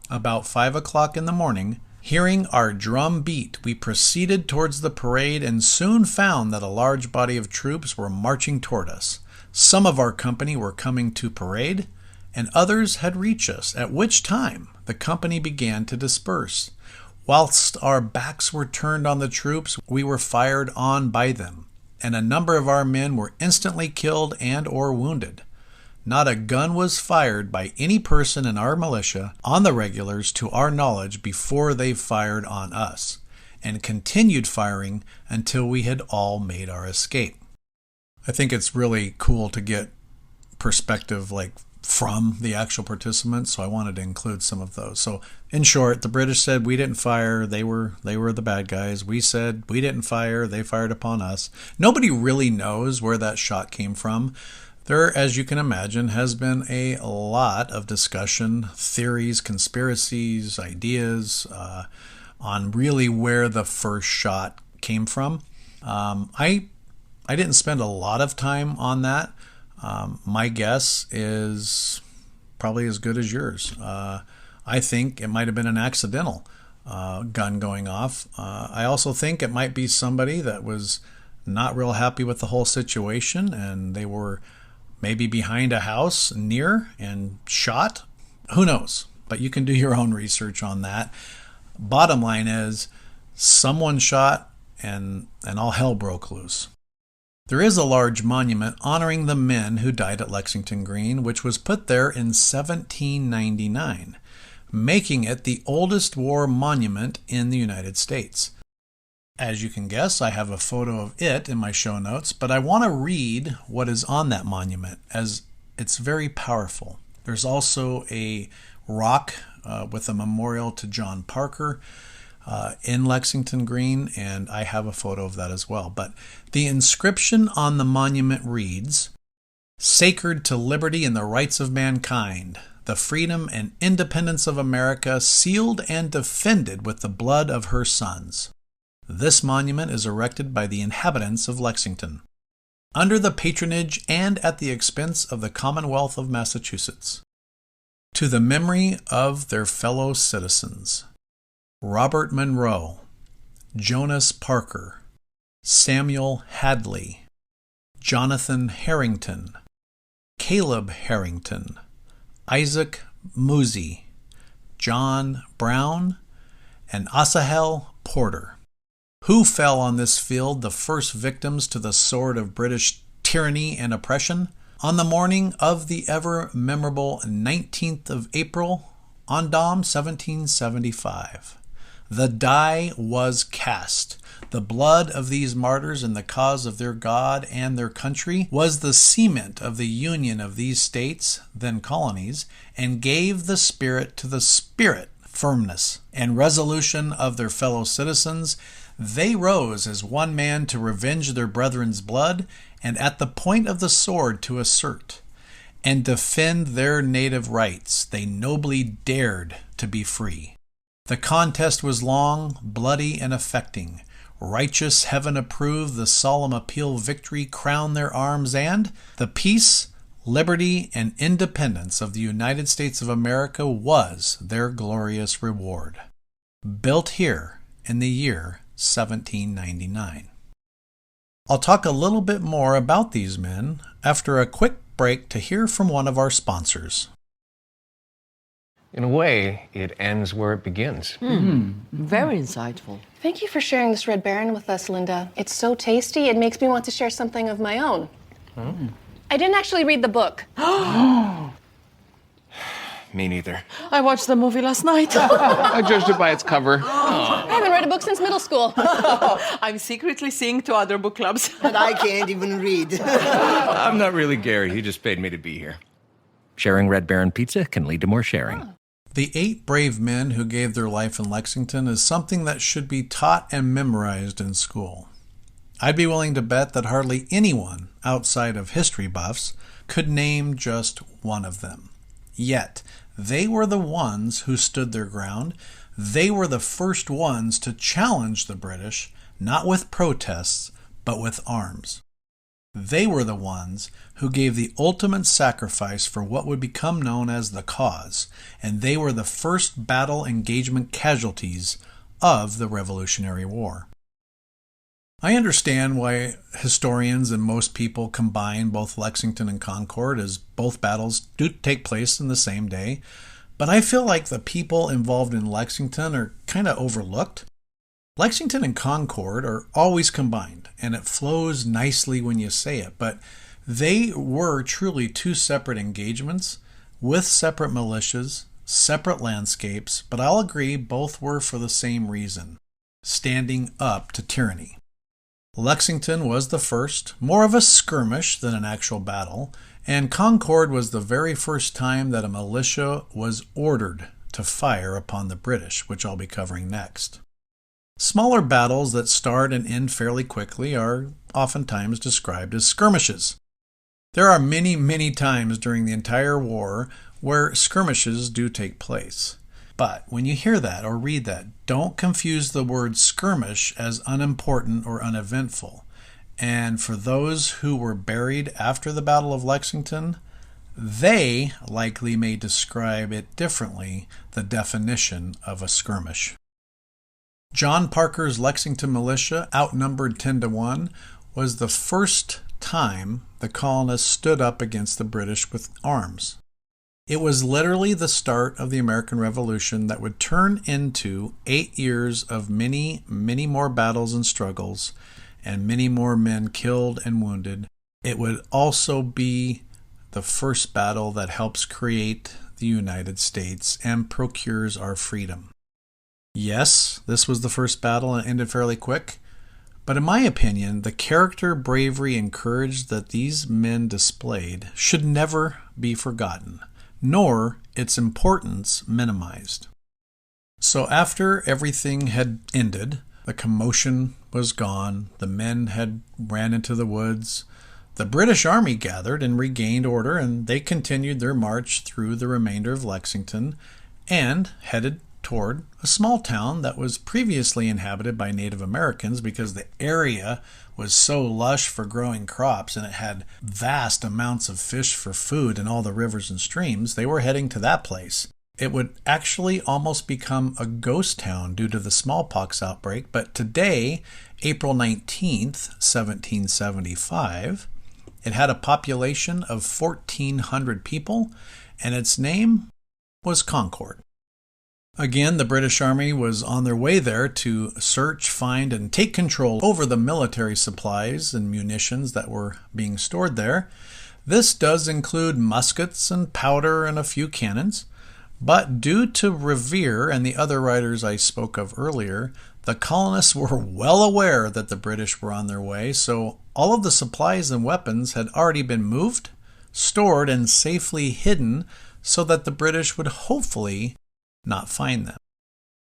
[SPEAKER 2] about 5 o'clock in the morning, hearing our drum beat, we proceeded towards the parade and soon found that a large body of troops were marching toward us. Some of our company were coming to parade, and others had reached us, at which time the company began to disperse. Whilst our backs were turned on the troops, we were fired on by them, and a number of our men were instantly killed and or wounded. Not a gun was fired by any person in our militia on the regulars to our knowledge before they fired on us, and continued firing until we had all made our escape." I think it's really cool to get perspective from the actual participants, so I wanted to include some of those. So in short, the British said we didn't fire, they were the bad guys. We said we didn't fire, they fired upon us. Nobody really knows where that shot came from. There, as you can imagine, has been a lot of discussion, theories, conspiracies, ideas on really where the first shot came from. I didn't spend a lot of time on that. My guess is probably as good as yours. I think it might have been an accidental gun going off. I also think it might be somebody that was not real happy with the whole situation, and they were maybe behind a house near and shot. Who knows? But you can do your own research on that. Bottom line is, someone shot and all hell broke loose. There is a large monument honoring the men who died at Lexington Green, which was put there in 1799, making it the oldest war monument in the United States. As you can guess, I have a photo of it in my show notes, but I want to read what is on that monument as it's very powerful. There's also a rock with a memorial to John Parker in Lexington Green, and I have a photo of that as well. But the inscription on the monument reads, "Sacred to liberty and the rights of mankind, the freedom and independence of America, sealed and defended with the blood of her sons. This monument is erected by the inhabitants of Lexington, under the patronage and at the expense of the Commonwealth of Massachusetts, to the memory of their fellow citizens, Robert Monroe, Jonas Parker, Samuel Hadley, Jonathan Harrington, Caleb Harrington, Isaac Mosey, John Brown, and Asahel Porter, who fell on this field the first victims to the sword of British tyranny and oppression on the morning of the ever memorable 19th of April on Dom 1775. The die was cast. The blood of these martyrs in the cause of their God and their country was the cement of the union of these states, then colonies, and gave the spirit to the spirit, firmness, and resolution of their fellow citizens. They rose as one man to revenge their brethren's blood, and at the point of the sword to assert and defend their native rights. They nobly dared to be free. The contest was long, bloody, and affecting. Righteous heaven approved the solemn appeal. Victory crowned their arms, and the peace, liberty, and independence of the United States of America was their glorious reward. Built here in the year 1799. I'll talk a little bit more about these men after a quick break to hear from one of our sponsors.
[SPEAKER 5] In a way, it ends where it begins.
[SPEAKER 6] Very insightful.
[SPEAKER 7] Thank you for sharing this Red Baron with us, Linda. It's so tasty, it makes me want to share something of my own. I didn't actually read the book.
[SPEAKER 5] Me neither.
[SPEAKER 6] I watched the movie last night.
[SPEAKER 5] I judged it by its cover.
[SPEAKER 7] I haven't read a book since middle school.
[SPEAKER 6] I'm secretly seeing 2 other book clubs.
[SPEAKER 8] But I can't even read.
[SPEAKER 5] I'm not really Gary. He just paid me to be here. Sharing Red Baron pizza can lead to more sharing.
[SPEAKER 2] The 8 brave men who gave their life in Lexington is something that should be taught and memorized in school. I'd be willing to bet that hardly anyone outside of history buffs could name just one of them. Yet, they were the ones who stood their ground. They were the first ones to challenge the British, not with protests, but with arms. They were the ones who gave the ultimate sacrifice for what would become known as the cause, and they were the first battle engagement casualties of the Revolutionary War. I understand why historians and most people combine both Lexington and Concord, as both battles do take place in the same day, but I feel like the people involved in Lexington are kind of overlooked. Lexington and Concord are always combined, and it flows nicely when you say it, but they were truly 2 separate engagements with separate militias, separate landscapes, but I'll agree both were for the same reason: standing up to tyranny. Lexington was the first, more of a skirmish than an actual battle, and Concord was the very first time that a militia was ordered to fire upon the British, which I'll be covering next. Smaller battles that start and end fairly quickly are oftentimes described as skirmishes. There are many, many times during the entire war where skirmishes do take place. But when you hear that or read that, don't confuse the word skirmish as unimportant or uneventful. And for those who were buried after the Battle of Lexington, they likely may describe it differently, the definition of a skirmish. John Parker's Lexington Militia, outnumbered 10-1, was the first time the colonists stood up against the British with arms. It was literally the start of the American Revolution that would turn into 8 years of many, many more battles and struggles, and many more men killed and wounded. It would also be the first battle that helps create the United States and procures our freedom. Yes, this was the first battle and ended fairly quick, but in my opinion, the character, bravery, and courage that these men displayed should never be forgotten, nor its importance minimized. So after everything had ended, the commotion was gone, the men had ran into the woods, the British Army gathered and regained order, and they continued their march through the remainder of Lexington and headed toward a small town that was previously inhabited by Native Americans because the area was so lush for growing crops and it had vast amounts of fish for food in all the rivers and streams. They were heading to that place. It would actually almost become a ghost town due to the smallpox outbreak, but today, April 19th, 1775, it had a population of 1,400 people, and its name was Concord. Again, the British Army was on their way there to search, find, and take control over the military supplies and munitions that were being stored there. This does include muskets and powder and a few cannons, but due to Revere and the other writers I spoke of earlier, the colonists were well aware that the British were on their way, so all of the supplies and weapons had already been moved, stored, and safely hidden so that the British would hopefully not find them.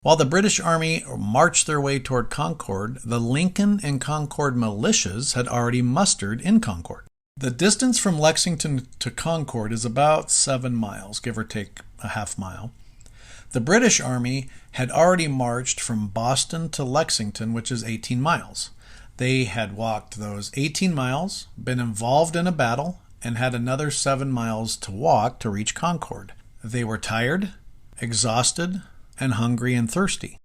[SPEAKER 2] While the British Army marched their way toward Concord, the Lincoln and Concord militias had already mustered in Concord. The distance from Lexington to Concord is about 7 miles, give or take a half mile. The British Army had already marched from Boston to Lexington, which is 18 miles. They had walked those 18 miles, been involved in a battle, and had another 7 miles to walk to reach Concord. They were tired, exhausted, and hungry and thirsty.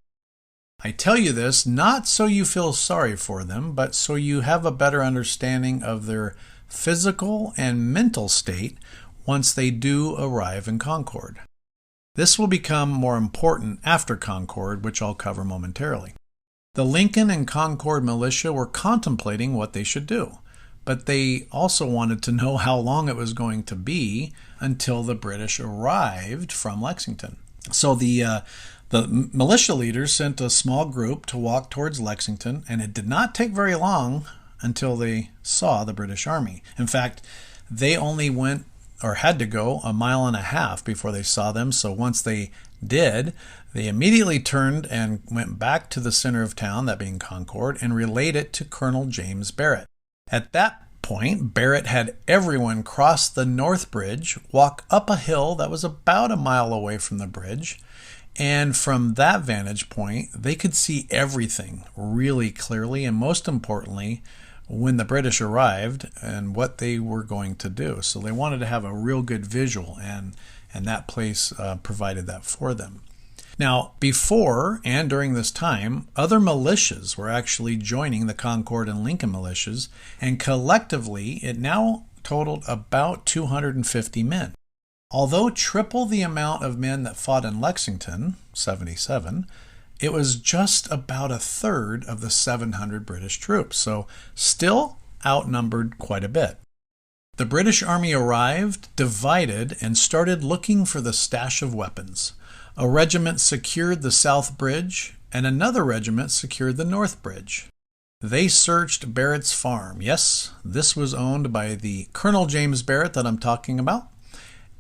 [SPEAKER 2] I tell you this not so you feel sorry for them, but so you have a better understanding of their physical and mental state once they do arrive in Concord. This will become more important after Concord, which I'll cover momentarily. The Lincoln and Concord militia were contemplating what they should do, but they also wanted to know how long it was going to be until the British arrived from Lexington. So the militia leaders sent a small group to walk towards Lexington, and it did not take very long until they saw the British Army. In fact, they only went or had to go 1.5 miles before they saw them. So once they did, they immediately turned and went back to the center of town, that being Concord, and relayed it to Colonel James Barrett. At that point, Barrett had everyone cross the North Bridge, walk up a hill that was about 1 mile away from the bridge, and from that vantage point, they could see everything really clearly, and most importantly, when the British arrived and what they were going to do. So they wanted to have a real good visual, and that place provided that for them. Now, before and during this time, other militias were actually joining the Concord and Lincoln militias, and collectively it now totaled about 250 men. Although triple the amount of men that fought in Lexington, 77, it was just about 1/3 of the 700 British troops, so still outnumbered quite a bit. The British Army arrived, divided, and started looking for the stash of weapons. A regiment secured the South Bridge, and another regiment secured the North Bridge. They searched Barrett's farm. Yes, this was owned by the Colonel James Barrett that I'm talking about,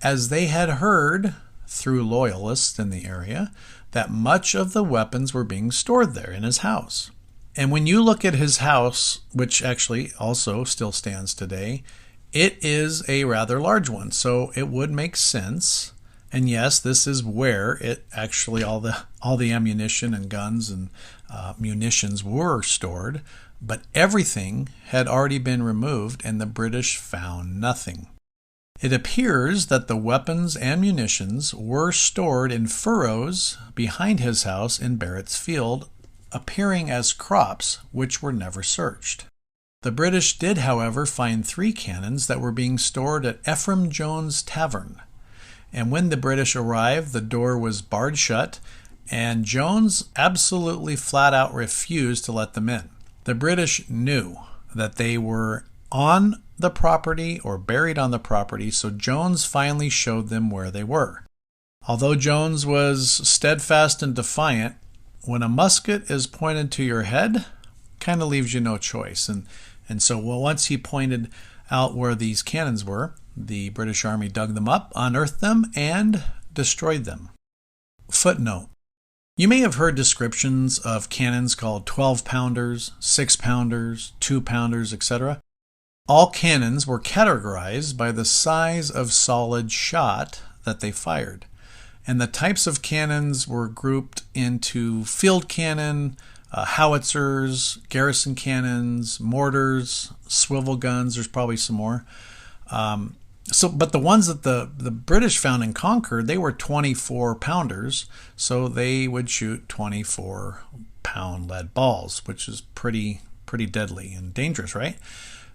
[SPEAKER 2] as they had heard through loyalists in the area that much of the weapons were being stored there in his house. And when you look at his house, which actually also still stands today, it is a rather large one, so it would make sense. And yes, this is where it actually all the ammunition and guns and munitions were stored, but everything had already been removed and the British found nothing. It appears that the weapons and munitions were stored in furrows behind his house in Barrett's field, appearing as crops which were never searched. The British did, however, find 3 cannons that were being stored at Ephraim Jones' Tavern. And when the British arrived, the door was barred shut, and Jones absolutely flat out refused to let them in. The British knew that they were on the property or buried on the property, so Jones finally showed them where they were. Although Jones was steadfast and defiant, when a musket is pointed to your head, kind of leaves you no choice. And so once he pointed out where these cannons were, the British Army dug them up, unearthed them, and destroyed them. Footnote. You may have heard descriptions of cannons called 12-pounders, 6-pounders, 2-pounders, etc. All cannons were categorized by the size of solid shot that they fired. And the types of cannons were grouped into field cannon, howitzers, garrison cannons, mortars, swivel guns. There's probably some more. But the ones that the British found in Concord, they were 24-pounders, so they would shoot 24-pound lead balls, which is pretty deadly and dangerous, right?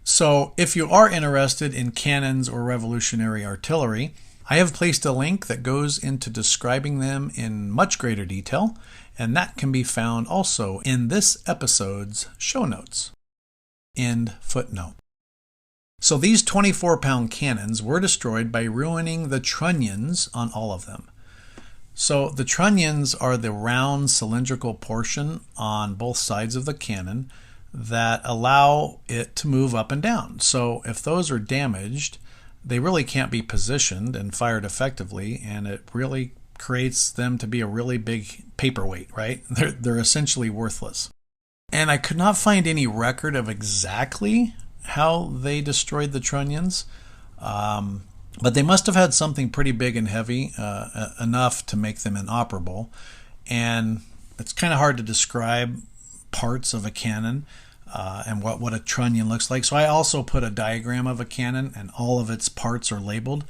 [SPEAKER 2] So if you are interested in cannons or Revolutionary artillery, I have placed a link that goes into describing them in much greater detail, and that can be found also in this episode's show notes. End footnote. So these 24-pound cannons were destroyed by ruining the trunnions on all of them. So the trunnions are the round cylindrical portion on both sides of the cannon that allow it to move up and down. So if those are damaged, they really can't be positioned and fired effectively, and it really creates them to be a really big paperweight, right? They're essentially worthless. And I could not find any record of exactly how they destroyed the trunnions, but they must have had something pretty big and heavy, enough to make them inoperable. And it's kind of hard to describe parts of a cannon and what a trunnion looks like. So I also put a diagram of a cannon, and all of its parts are labeled,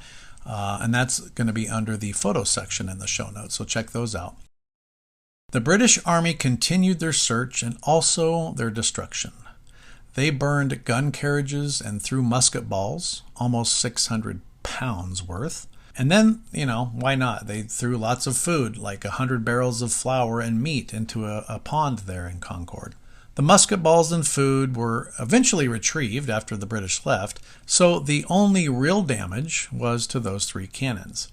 [SPEAKER 2] and that's going to be under the photo section in the show notes, so check those out. The British Army continued their search and also their destruction. They burned gun carriages and threw musket balls, almost 600 pounds worth. And then, why not? They threw lots of food, like 100 barrels of flour and meat, into a pond there in Concord. The musket balls and food were eventually retrieved after the British left, so the only real damage was to those 3 cannons.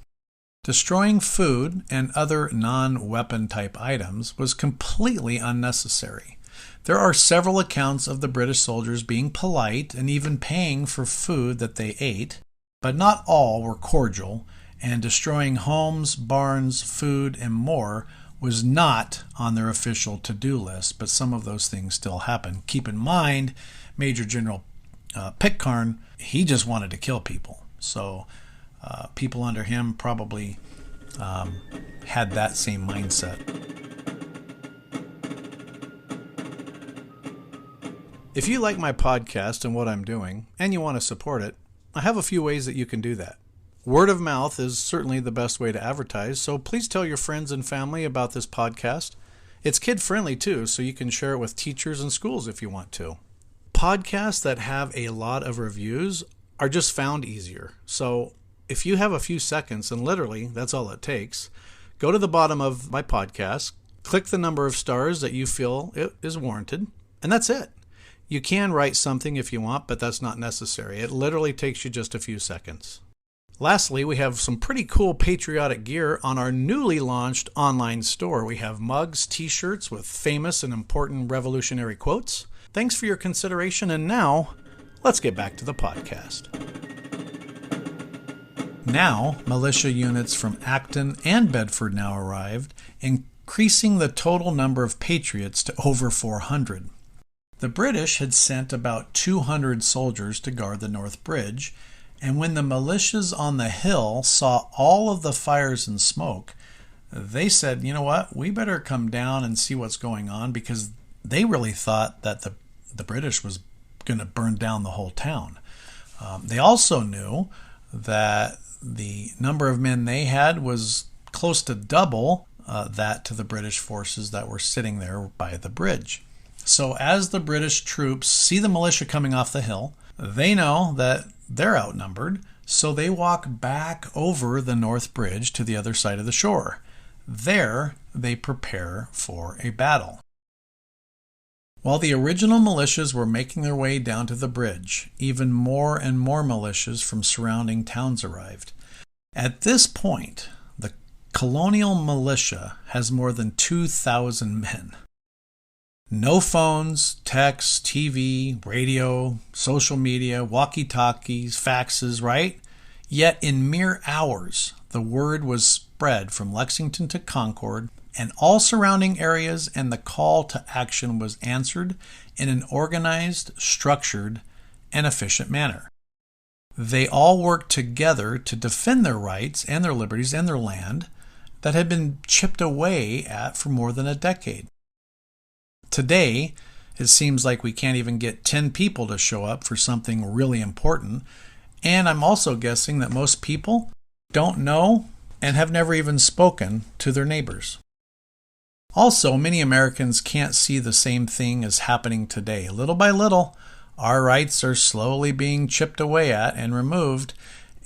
[SPEAKER 2] Destroying food and other non-weapon type items was completely unnecessary. There are several accounts of the British soldiers being polite and even paying for food that they ate, but not all were cordial, and destroying homes, barns, food, and more was not on their official to-do list, but some of those things still happen. Keep in mind, Major General Pitcairn, he just wanted to kill people. So people under him probably had that same mindset. If you like my podcast and what I'm doing, and you want to support it, I have a few ways that you can do that. Word of mouth is certainly the best way to advertise, so please tell your friends and family about this podcast. It's kid-friendly too, so you can share it with teachers and schools if you want to. Podcasts that have a lot of reviews are just found easier. So if you have a few seconds, and literally that's all it takes, go to the bottom of my podcast, click the number of stars that you feel it is warranted, and that's it. You can write something if you want, but that's not necessary. It literally takes you just a few seconds. Lastly, we have some pretty cool patriotic gear on our newly launched online store. We have mugs, t-shirts with famous and important revolutionary quotes. Thanks for your consideration, and now, let's get back to the podcast. Now, militia units from Acton and Bedford now arrived, increasing the total number of Patriots to over 400. The British had sent about 200 soldiers to guard the North Bridge, and when the militias on the hill saw all of the fires and smoke, they said, you know what, we better come down and see what's going on, because they really thought that the British was going to burn down the whole town. They also knew that the number of men they had was close to double that to the British forces that were sitting there by the bridge. So as the British troops see the militia coming off the hill, they know that they're outnumbered, so they walk back over the North Bridge to the other side of the shore. There, they prepare for a battle. While the original militias were making their way down to the bridge, even more and more militias from surrounding towns arrived. At this point, the colonial militia has more than 2,000 men. No phones, text, TV, radio, social media, walkie-talkies, faxes, right? Yet in mere hours, the word was spread from Lexington to Concord and all surrounding areas, and the call to action was answered in an organized, structured, and efficient manner. They all worked together to defend their rights and their liberties and their land that had been chipped away at for more than a decade. Today, it seems like we can't even get 10 people to show up for something really important, and I'm also guessing that most people don't know and have never even spoken to their neighbors. Also, many Americans can't see the same thing as happening today. Little by little, our rights are slowly being chipped away at and removed,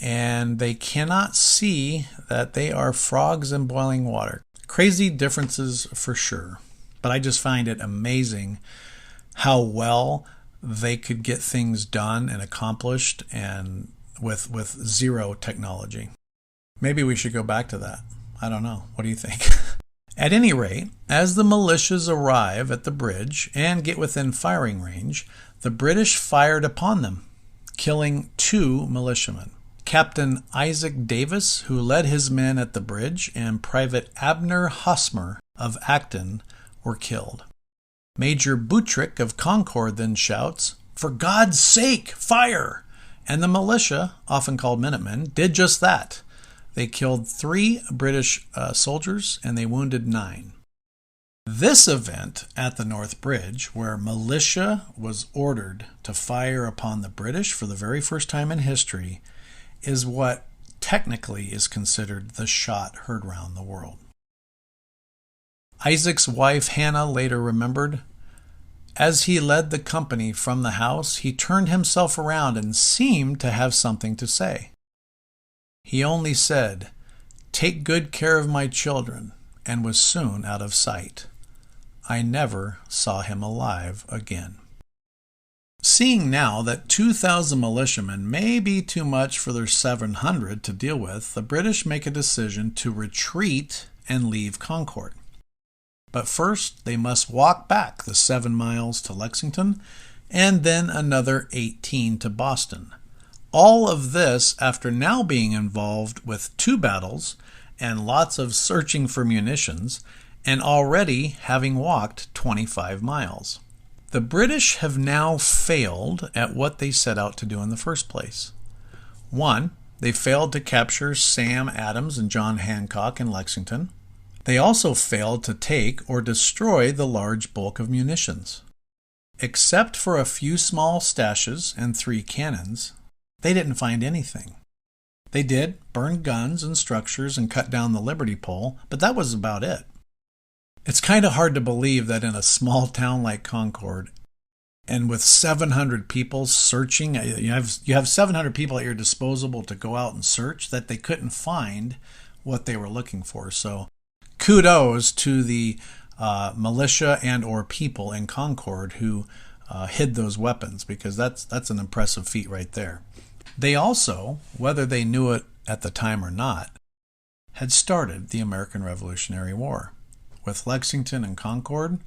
[SPEAKER 2] and they cannot see that they are frogs in boiling water. Crazy differences for sure, but I just find it amazing how well they could get things done and accomplished and with zero technology. Maybe we should go back to that. I don't know. What do you think? At any rate, as the militias arrive at the bridge and get within firing range, the British fired upon them, killing 2 militiamen. Captain Isaac Davis, who led his men at the bridge, and Private Abner Hosmer of Acton were killed. Major Buttrick of Concord then shouts, "For God's sake, fire!" And the militia, often called Minutemen, did just that. They killed 3 British soldiers and they wounded 9. This event at the North Bridge, where militia was ordered to fire upon the British for the very first time in history, is what technically is considered the shot heard round the world. Isaac's wife Hannah later remembered, "As he led the company from the house, he turned himself around and seemed to have something to say. He only said, 'Take good care of my children,' and was soon out of sight. I never saw him alive again." Seeing now that 2,000 militiamen may be too much for their 700 to deal with, the British make a decision to retreat and leave Concord. But first, they must walk back the 7 miles to Lexington and then another 18 to Boston. All of this after now being involved with 2 battles and lots of searching for munitions and already having walked 25 miles. The British have now failed at what they set out to do in the first place. 1, they failed to capture Sam Adams and John Hancock in Lexington. They also failed to take or destroy the large bulk of munitions. Except for a few small stashes and 3 cannons, they didn't find anything. They did burn guns and structures and cut down the Liberty Pole, but that was about it. It's kind of hard to believe that in a small town like Concord, and with 700 people searching, you have 700 people at your disposal to go out and search, that they couldn't find what they were looking for. So kudos to the militia and or people in Concord who hid those weapons, because that's an impressive feat right there. They also, whether they knew it at the time or not, had started the American Revolutionary War. With Lexington and Concord,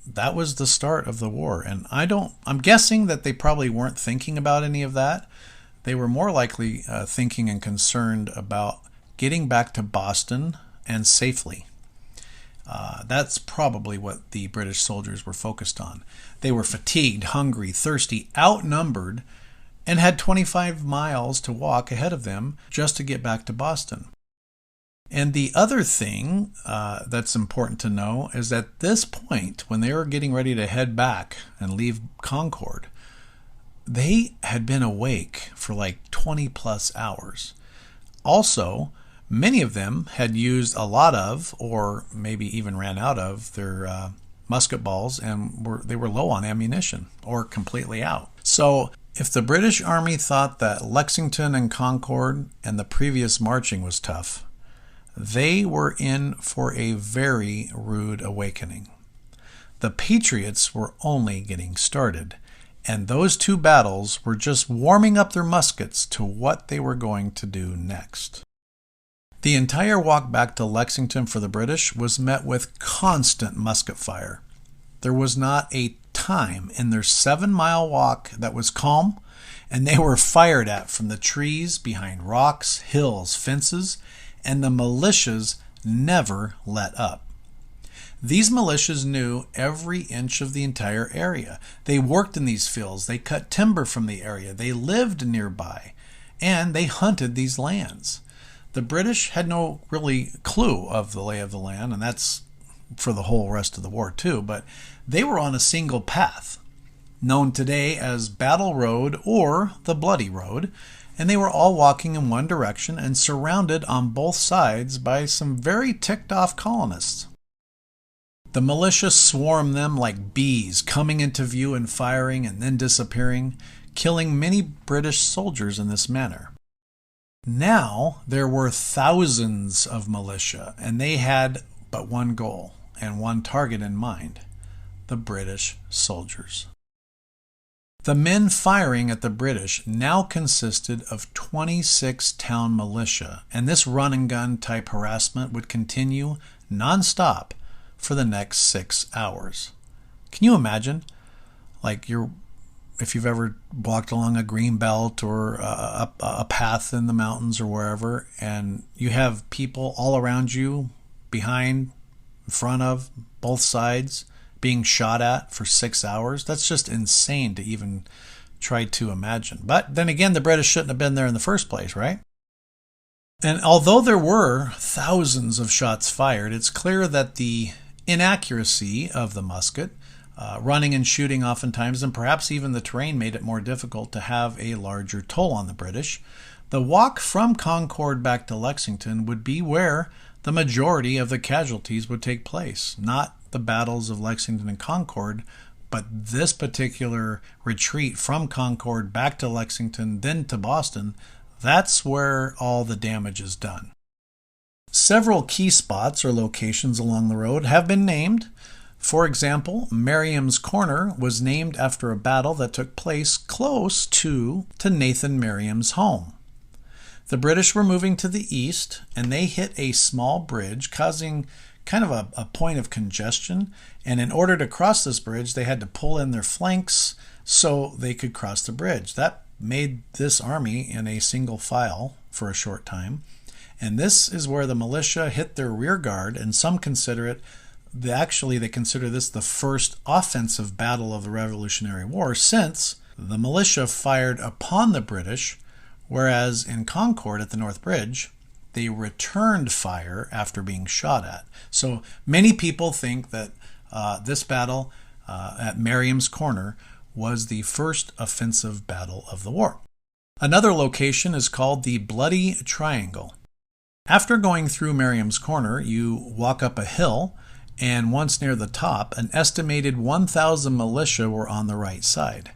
[SPEAKER 2] that was the start of the war. And I'm guessing that they probably weren't thinking about any of that. They were more likely thinking and concerned about getting back to Boston and safely. That's probably what the British soldiers were focused on. They were fatigued, hungry, thirsty, outnumbered, and had 25 miles to walk ahead of them just to get back to Boston. And the other thing that's important to know is at this point, when they were getting ready to head back and leave Concord, they had been awake for like 20 plus hours. Also, many of them had used a lot of, or maybe even ran out of, their musket balls, and they were low on ammunition or completely out. So if the British Army thought that Lexington and Concord and the previous marching was tough, they were in for a very rude awakening. The Patriots were only getting started, and those two battles were just warming up their muskets to what they were going to do next. The entire walk back to Lexington for the British was met with constant musket fire. There was not a time in their 7-mile walk that was calm, and they were fired at from the trees, behind rocks, hills, fences, and the militias never let up. These militias knew every inch of the entire area. They worked in these fields, they cut timber from the area, they lived nearby, and they hunted these lands. The British had no really clue of the lay of the land, and that's for the whole rest of the war too, but they were on a single path, known today as Battle Road or the Bloody Road, and they were all walking in one direction and surrounded on both sides by some very ticked-off colonists. The militia swarmed them like bees, coming into view and firing and then disappearing, killing many British soldiers in this manner. Now there were thousands of militia, and they had but one goal and one target in mind: the British soldiers. The men firing at the British now consisted of 26 town militia, and this run-and-gun type harassment would continue non-stop for the next 6 hours. Can you imagine? If you've ever walked along a green belt or a path in the mountains or wherever, and you have people all around you, behind, in front of, both sides, being shot at for 6 hours. That's just insane to even try to imagine. But then again, the British shouldn't have been there in the first place, right? And although there were thousands of shots fired, it's clear that the inaccuracy of the musket, running and shooting oftentimes, and perhaps even the terrain made it more difficult to have a larger toll on the British. The walk from Concord back to Lexington would be where the majority of the casualties would take place, not the battles of Lexington and Concord, but this particular retreat from Concord back to Lexington, then to Boston. That's where all the damage is done. Several key spots or locations along the road have been named. For example, Merriam's Corner was named after a battle that took place close to Nathan Merriam's home. The British were moving to the east, and they hit a small bridge, causing kind of a point of congestion, and in order to cross this bridge, they had to pull in their flanks so they could cross the bridge. That made this army in a single file for a short time, and this is where the militia hit their rear guard, and some consider it, they consider this the first offensive battle of the Revolutionary War, since the militia fired upon the British, whereas in Concord at the North Bridge, they returned fire after being shot at. So many people think that this battle at Merriam's Corner was the first offensive battle of the war. Another location is called the Bloody Triangle. After going through Merriam's Corner, you walk up a hill, and once near the top, an estimated 1,000 militia were on the right side.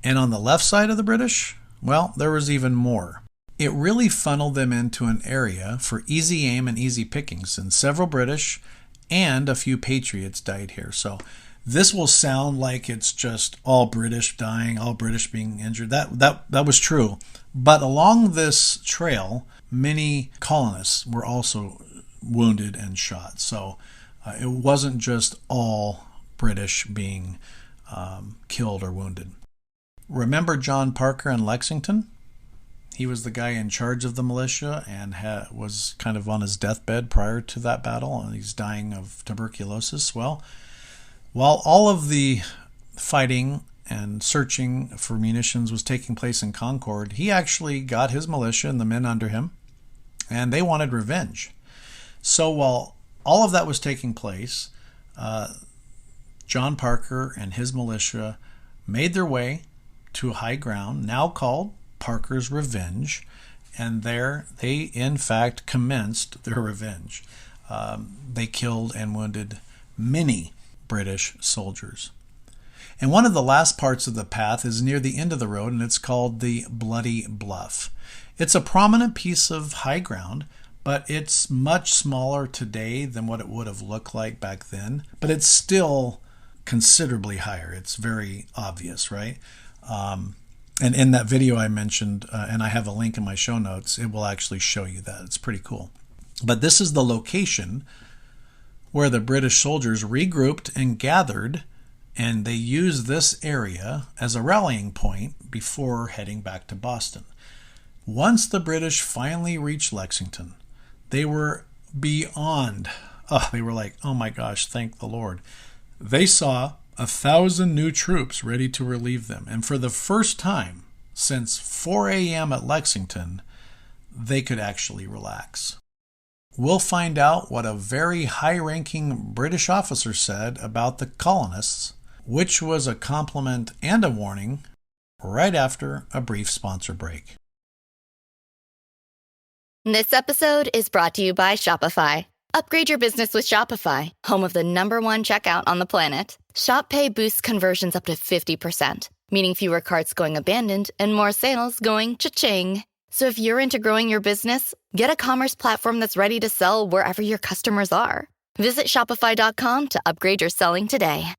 [SPEAKER 2] And on the left side of the British, well, there was even more. It really funneled them into an area for easy aim and easy pickings, and several British and a few Patriots died here. So this will sound like it's just all British dying, all British being injured. That was true. But along this trail, many colonists were also wounded and shot. So it wasn't just all British being killed or wounded. Remember John Parker in Lexington? He was the guy in charge of the militia and was kind of on his deathbed prior to that battle, and he's dying of tuberculosis. Well, while all of the fighting and searching for munitions was taking place in Concord, he actually got his militia and the men under him, and they wanted revenge. So while all of that was taking place, John Parker and his militia made their way to a high ground, now called Parker's Revenge, and there they in fact commenced their revenge. They killed and wounded many British soldiers. And one of the last parts of the path is near the end of the road, and it's called the Bloody Bluff. It's a prominent piece of high ground, but it's much smaller today than what it would have looked like back then. But it's still considerably higher. It's very obvious, right? And in that video I mentioned, and I have a link in my show notes, it will actually show you that. It's pretty cool. But this is the location where the British soldiers regrouped and gathered, and they used this area as a rallying point before heading back to Boston. Once the British finally reached Lexington, they were beyond, they were like, oh my gosh, thank the Lord. They saw 1,000 new troops ready to relieve them. And for the first time since 4 a.m. at Lexington, they could actually relax. We'll find out what a very high-ranking British officer said about the colonists, which was a compliment and a warning, right after a brief sponsor break.
[SPEAKER 9] This episode is brought to you by Shopify. Upgrade your business with Shopify, home of the #1 checkout on the planet. Shop Pay boosts conversions up to 50%, meaning fewer carts going abandoned and more sales going cha-ching. So if you're into growing your business, get a commerce platform that's ready to sell wherever your customers are. Visit shopify.com to upgrade your selling today.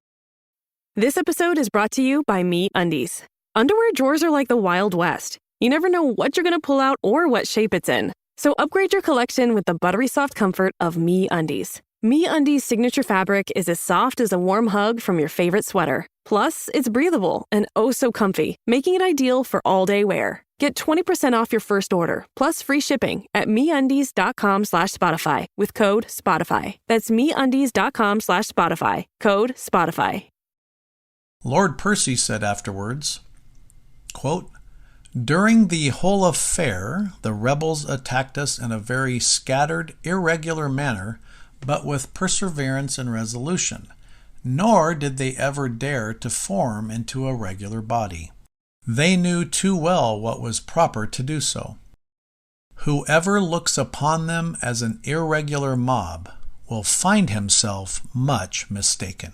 [SPEAKER 10] This episode is brought to you by MeUndies. Underwear drawers are like the Wild West. You never know what you're going to pull out or what shape it's in. So upgrade your collection with the buttery soft comfort of MeUndies. MeUndies' signature fabric is as soft as a warm hug from your favorite sweater. Plus, it's breathable and oh so comfy, making it ideal for all-day wear. Get 20% off your first order, plus free shipping at MeUndies.com/Spotify with code Spotify. That's MeUndies.com/Spotify, code Spotify.
[SPEAKER 2] Lord Percy said afterwards, quote, "During the whole affair, the rebels attacked us in a very scattered, irregular manner, but with perseverance and resolution, nor did they ever dare to form into a regular body. They knew too well what was proper to do so. Whoever looks upon them as an irregular mob will find himself much mistaken.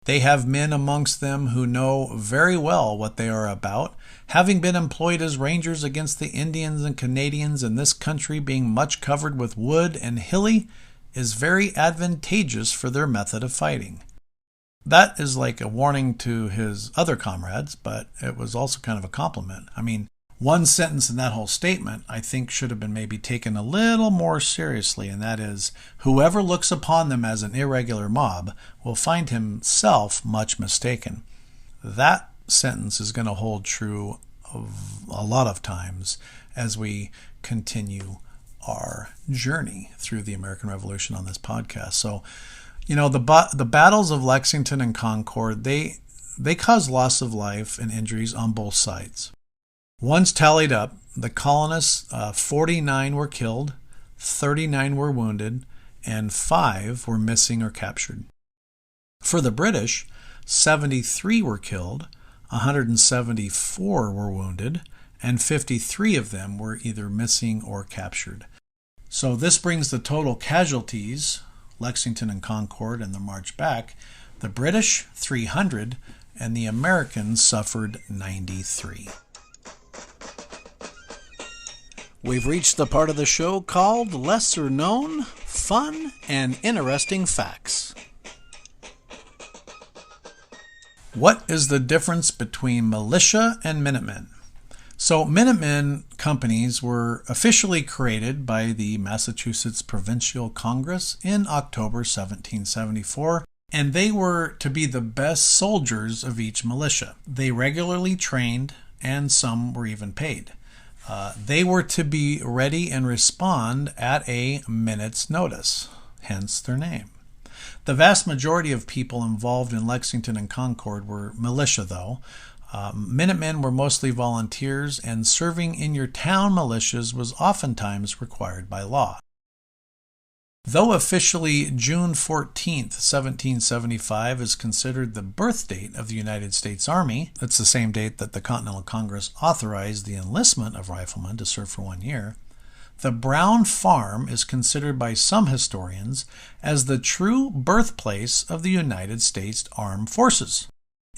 [SPEAKER 2] They have men amongst them who know very well what they are about, having been employed as rangers against the Indians and Canadians, and this country being much covered with wood and hilly is very advantageous for their method of fighting." That is like a warning to his other comrades, but it was also kind of a compliment. I mean, one sentence in that whole statement I think should have been maybe taken a little more seriously, and that is, whoever looks upon them as an irregular mob will find himself much mistaken. That sentence is going to hold true a lot of times as we continue our journey through the American Revolution on this podcast. So, you know, the battles of Lexington and Concord, they caused loss of life and injuries on both sides. Once tallied up, the colonists, 49 were killed, 39 were wounded, and 5 were missing or captured. For the British, 73 were killed, 174 were wounded, and 53 of them were either missing or captured. So this brings the total casualties, Lexington and Concord and the march back, the British 300 and the Americans suffered 93.
[SPEAKER 1] We've reached the part of the show called Lesser Known, Fun, and Interesting Facts.
[SPEAKER 2] What is the difference between militia and Minutemen? So Minutemen companies were officially created by the Massachusetts Provincial Congress in October 1774, and they were to be the best soldiers of each militia. They regularly trained, and some were even paid. They were to be ready and respond at a minute's notice, hence their name. The vast majority of people involved in Lexington and Concord were militia, though. Minutemen were mostly volunteers, and serving in your town militias was oftentimes required by law. Though officially June 14th, 1775 is considered the birth date of the United States Army, that's the same date that the Continental Congress authorized the enlistment of riflemen to serve for 1 year, the Brown Farm is considered by some historians as the true birthplace of the United States Armed Forces.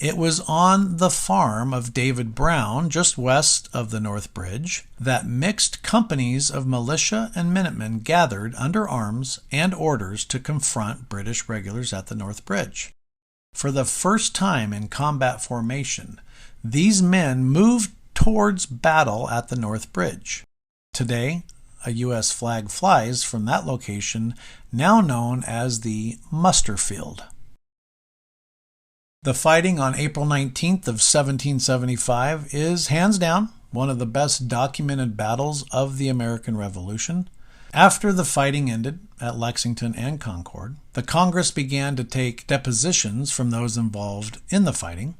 [SPEAKER 2] It was on the farm of David Brown, just west of the North Bridge, that mixed companies of militia and Minutemen gathered under arms and orders to confront British regulars at the North Bridge. For the first time in combat formation, these men moved towards battle at the North Bridge. Today, a U.S. flag flies from that location, now known as the muster field. The fighting on April 19th of 1775 is, hands down, one of the best documented battles of the American Revolution. After the fighting ended at Lexington and Concord, the Congress began to take depositions from those involved in the fighting,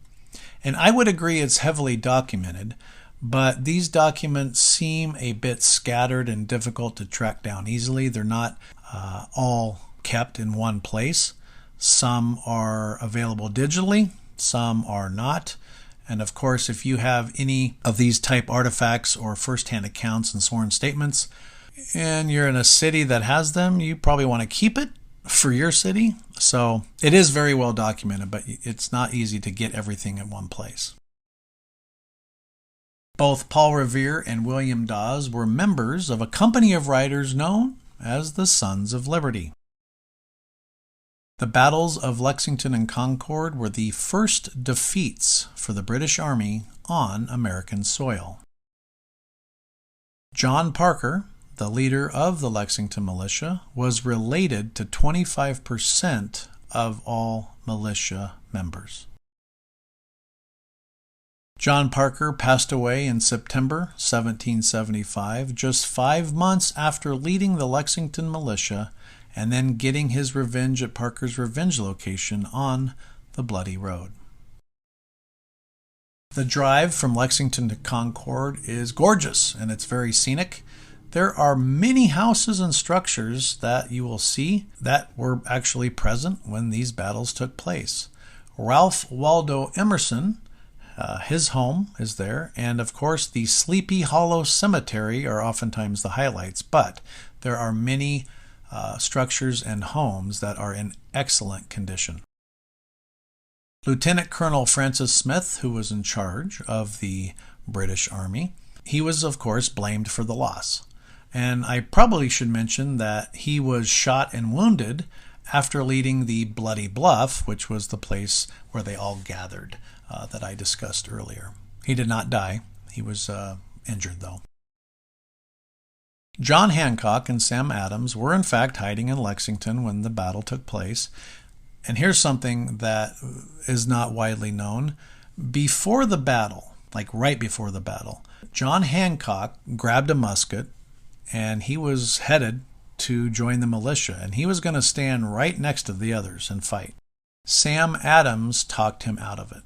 [SPEAKER 2] and I would agree it's heavily documented, but these documents seem a bit scattered and difficult to track down easily. They're not all kept in one place. Some are available digitally, some are not. And of course, if you have any of these type artifacts or first-hand accounts and sworn statements, and you're in a city that has them, you probably want to keep it for your city. So it is very well documented, but it's not easy to get everything in one place. Both Paul Revere and William Dawes were members of a company of writers known as the Sons of Liberty. The battles of Lexington and Concord were the first defeats for the British Army on American soil. John Parker, the leader of the Lexington Militia, was related to 25% of all militia members. John Parker passed away in September 1775, just 5 months after leading the Lexington Militia and then getting his revenge at Parker's Revenge location on the Bloody Road. The drive from Lexington to Concord is gorgeous and it's very scenic. There are many houses and structures that you will see that were actually present when these battles took place. Ralph Waldo Emerson, his home is there, and of course the Sleepy Hollow Cemetery are oftentimes the highlights, but there are many structures and homes that are in excellent condition. Lieutenant Colonel Francis Smith, who was in charge of the British Army, he was of course blamed for the loss. And I probably should mention that he was shot and wounded after leading the Bloody Bluff, which was the place where they all gathered that I discussed earlier. He did not die. He was injured though. John Hancock and Sam Adams were in fact hiding in Lexington when the battle took place. And here's something that is not widely known. Before the battle, like right before the battle, John Hancock grabbed a musket and he was headed to join the militia, and he was going to stand right next to the others and fight. Sam Adams talked him out of it.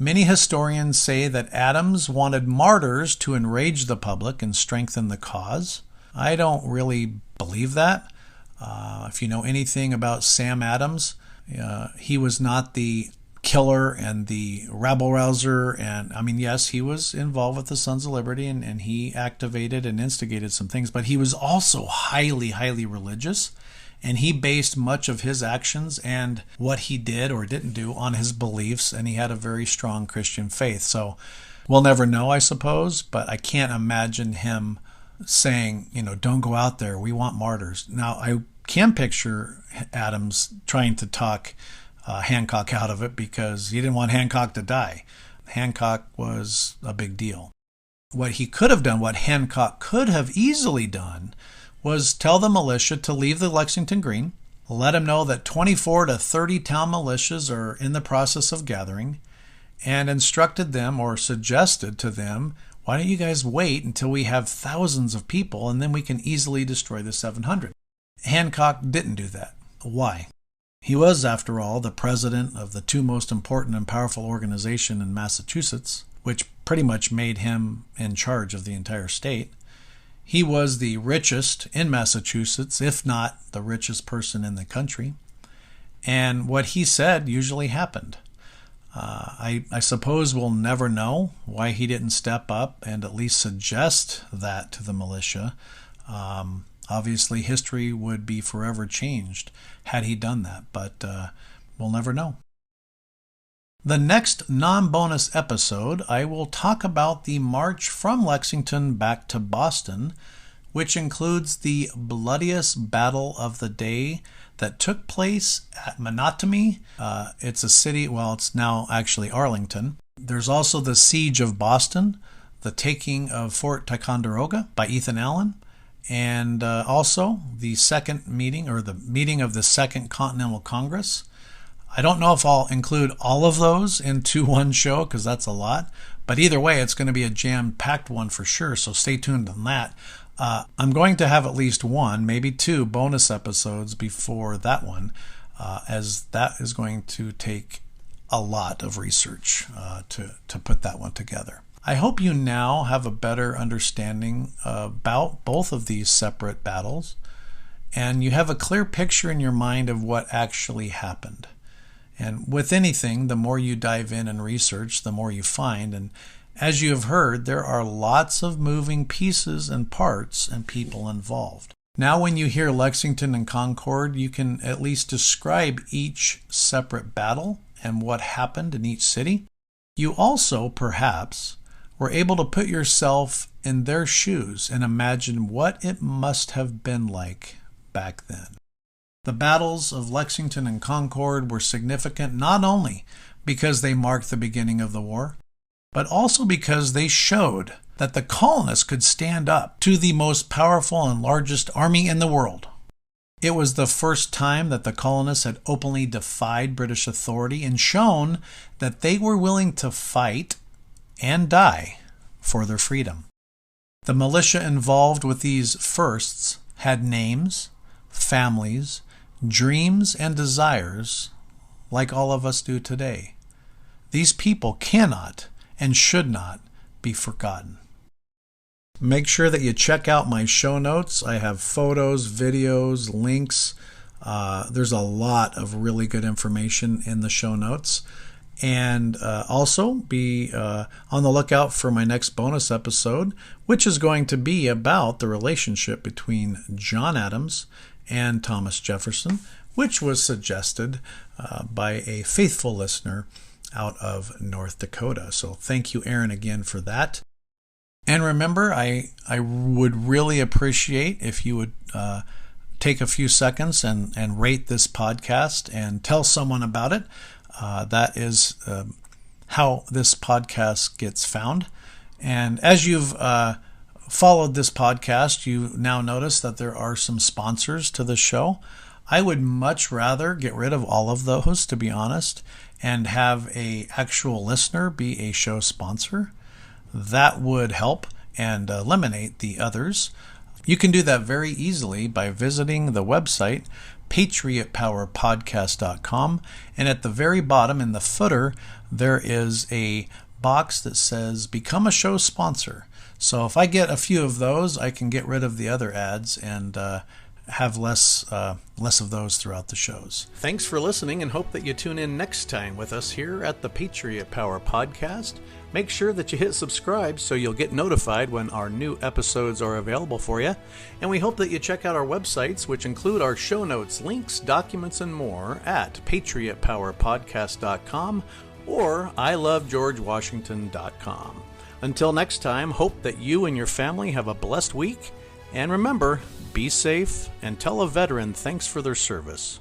[SPEAKER 2] Many historians say that Adams wanted martyrs to enrage the public and strengthen the cause. I don't really believe that. If you know anything about Sam Adams, he was not the killer and the rabble-rouser. And I mean, yes, he was involved with the Sons of Liberty and he activated and instigated some things, but he was also highly, highly religious. And he based much of his actions and what he did or didn't do on his beliefs, and he had a very strong Christian faith. So we'll never know, I suppose, but I can't imagine him saying, don't go out there, we want martyrs. Now, I can picture Adams trying to talk Hancock out of it because he didn't want Hancock to die. Hancock was a big deal. What he could have done, what Hancock could have easily done, was tell the militia to leave the Lexington Green, let them know that 24 to 30 town militias are in the process of gathering, and instructed them or suggested to them, why don't you guys wait until we have thousands of people and then we can easily destroy the 700. Hancock didn't do that. Why? He was, after all, the president of the two most important and powerful organizations in Massachusetts, which pretty much made him in charge of the entire state. He was the richest in Massachusetts, if not the richest person in the country. And what he said usually happened. I suppose we'll never know why he didn't step up and at least suggest that to the militia. Obviously, history would be forever changed had he done that, but we'll never know. The next non-bonus episode, I will talk about the march from Lexington back to Boston, which includes the bloodiest battle of the day that took place at Menotomy. It's a city, well, it's now actually Arlington. There's also the Siege of Boston, the taking of Fort Ticonderoga by Ethan Allen, and also the second meeting, or the meeting of the Second Continental Congress. I don't know if I'll include all of those into one show, because that's a lot, but either way, it's going to be a jam-packed one for sure, so stay tuned on that. I'm going to have at least one, maybe two bonus episodes before that one, as that is going to take a lot of research to put that one together. I hope you now have a better understanding about both of these separate battles, and you have a clear picture in your mind of what actually happened. And with anything, the more you dive in and research, the more you find. And as you have heard, there are lots of moving pieces and parts and people involved. Now, when you hear Lexington and Concord, you can at least describe each separate battle and what happened in each city. You also, perhaps, were able to put yourself in their shoes and imagine what it must have been like back then. The battles of Lexington and Concord were significant not only because they marked the beginning of the war, but also because they showed that the colonists could stand up to the most powerful and largest army in the world. It was the first time that the colonists had openly defied British authority and shown that they were willing to fight and die for their freedom. The militia involved with these firsts had names, families, dreams, and desires like all of us do today. These people cannot and should not be forgotten. Make sure that you check out my show notes. I have photos, videos, links. There's a lot of really good information in the show notes. And also be on the lookout for my next bonus episode, which is going to be about the relationship between John Adams and Thomas Jefferson, which was suggested by a faithful listener out of North Dakota. So thank you, Aaron, again for that. And remember, I would really appreciate if you would take a few seconds and rate this podcast and tell someone about it. That is how this podcast gets found. And as you've followed this podcast, you now notice that there are some sponsors to the show. I would much rather get rid of all of those, to be honest, and have a actual listener be a show sponsor. That would help and eliminate the others. You can do that very easily by visiting the website patriotpowerpodcast.com, and at the very bottom in the footer there is a box that says become a show sponsor. So if I get a few of those, I can get rid of the other ads and have less of those throughout the shows.
[SPEAKER 1] Thanks for listening, and hope that you tune in next time with us here at the Patriot Power Podcast. Make sure that you hit subscribe so you'll get notified when our new episodes are available for you. And we hope that you check out our websites, which include our show notes, links, documents, and more at patriotpowerpodcast.com or ilovegeorgewashington.com. Until next time, hope that you and your family have a blessed week. And remember, be safe and tell a veteran thanks for their service.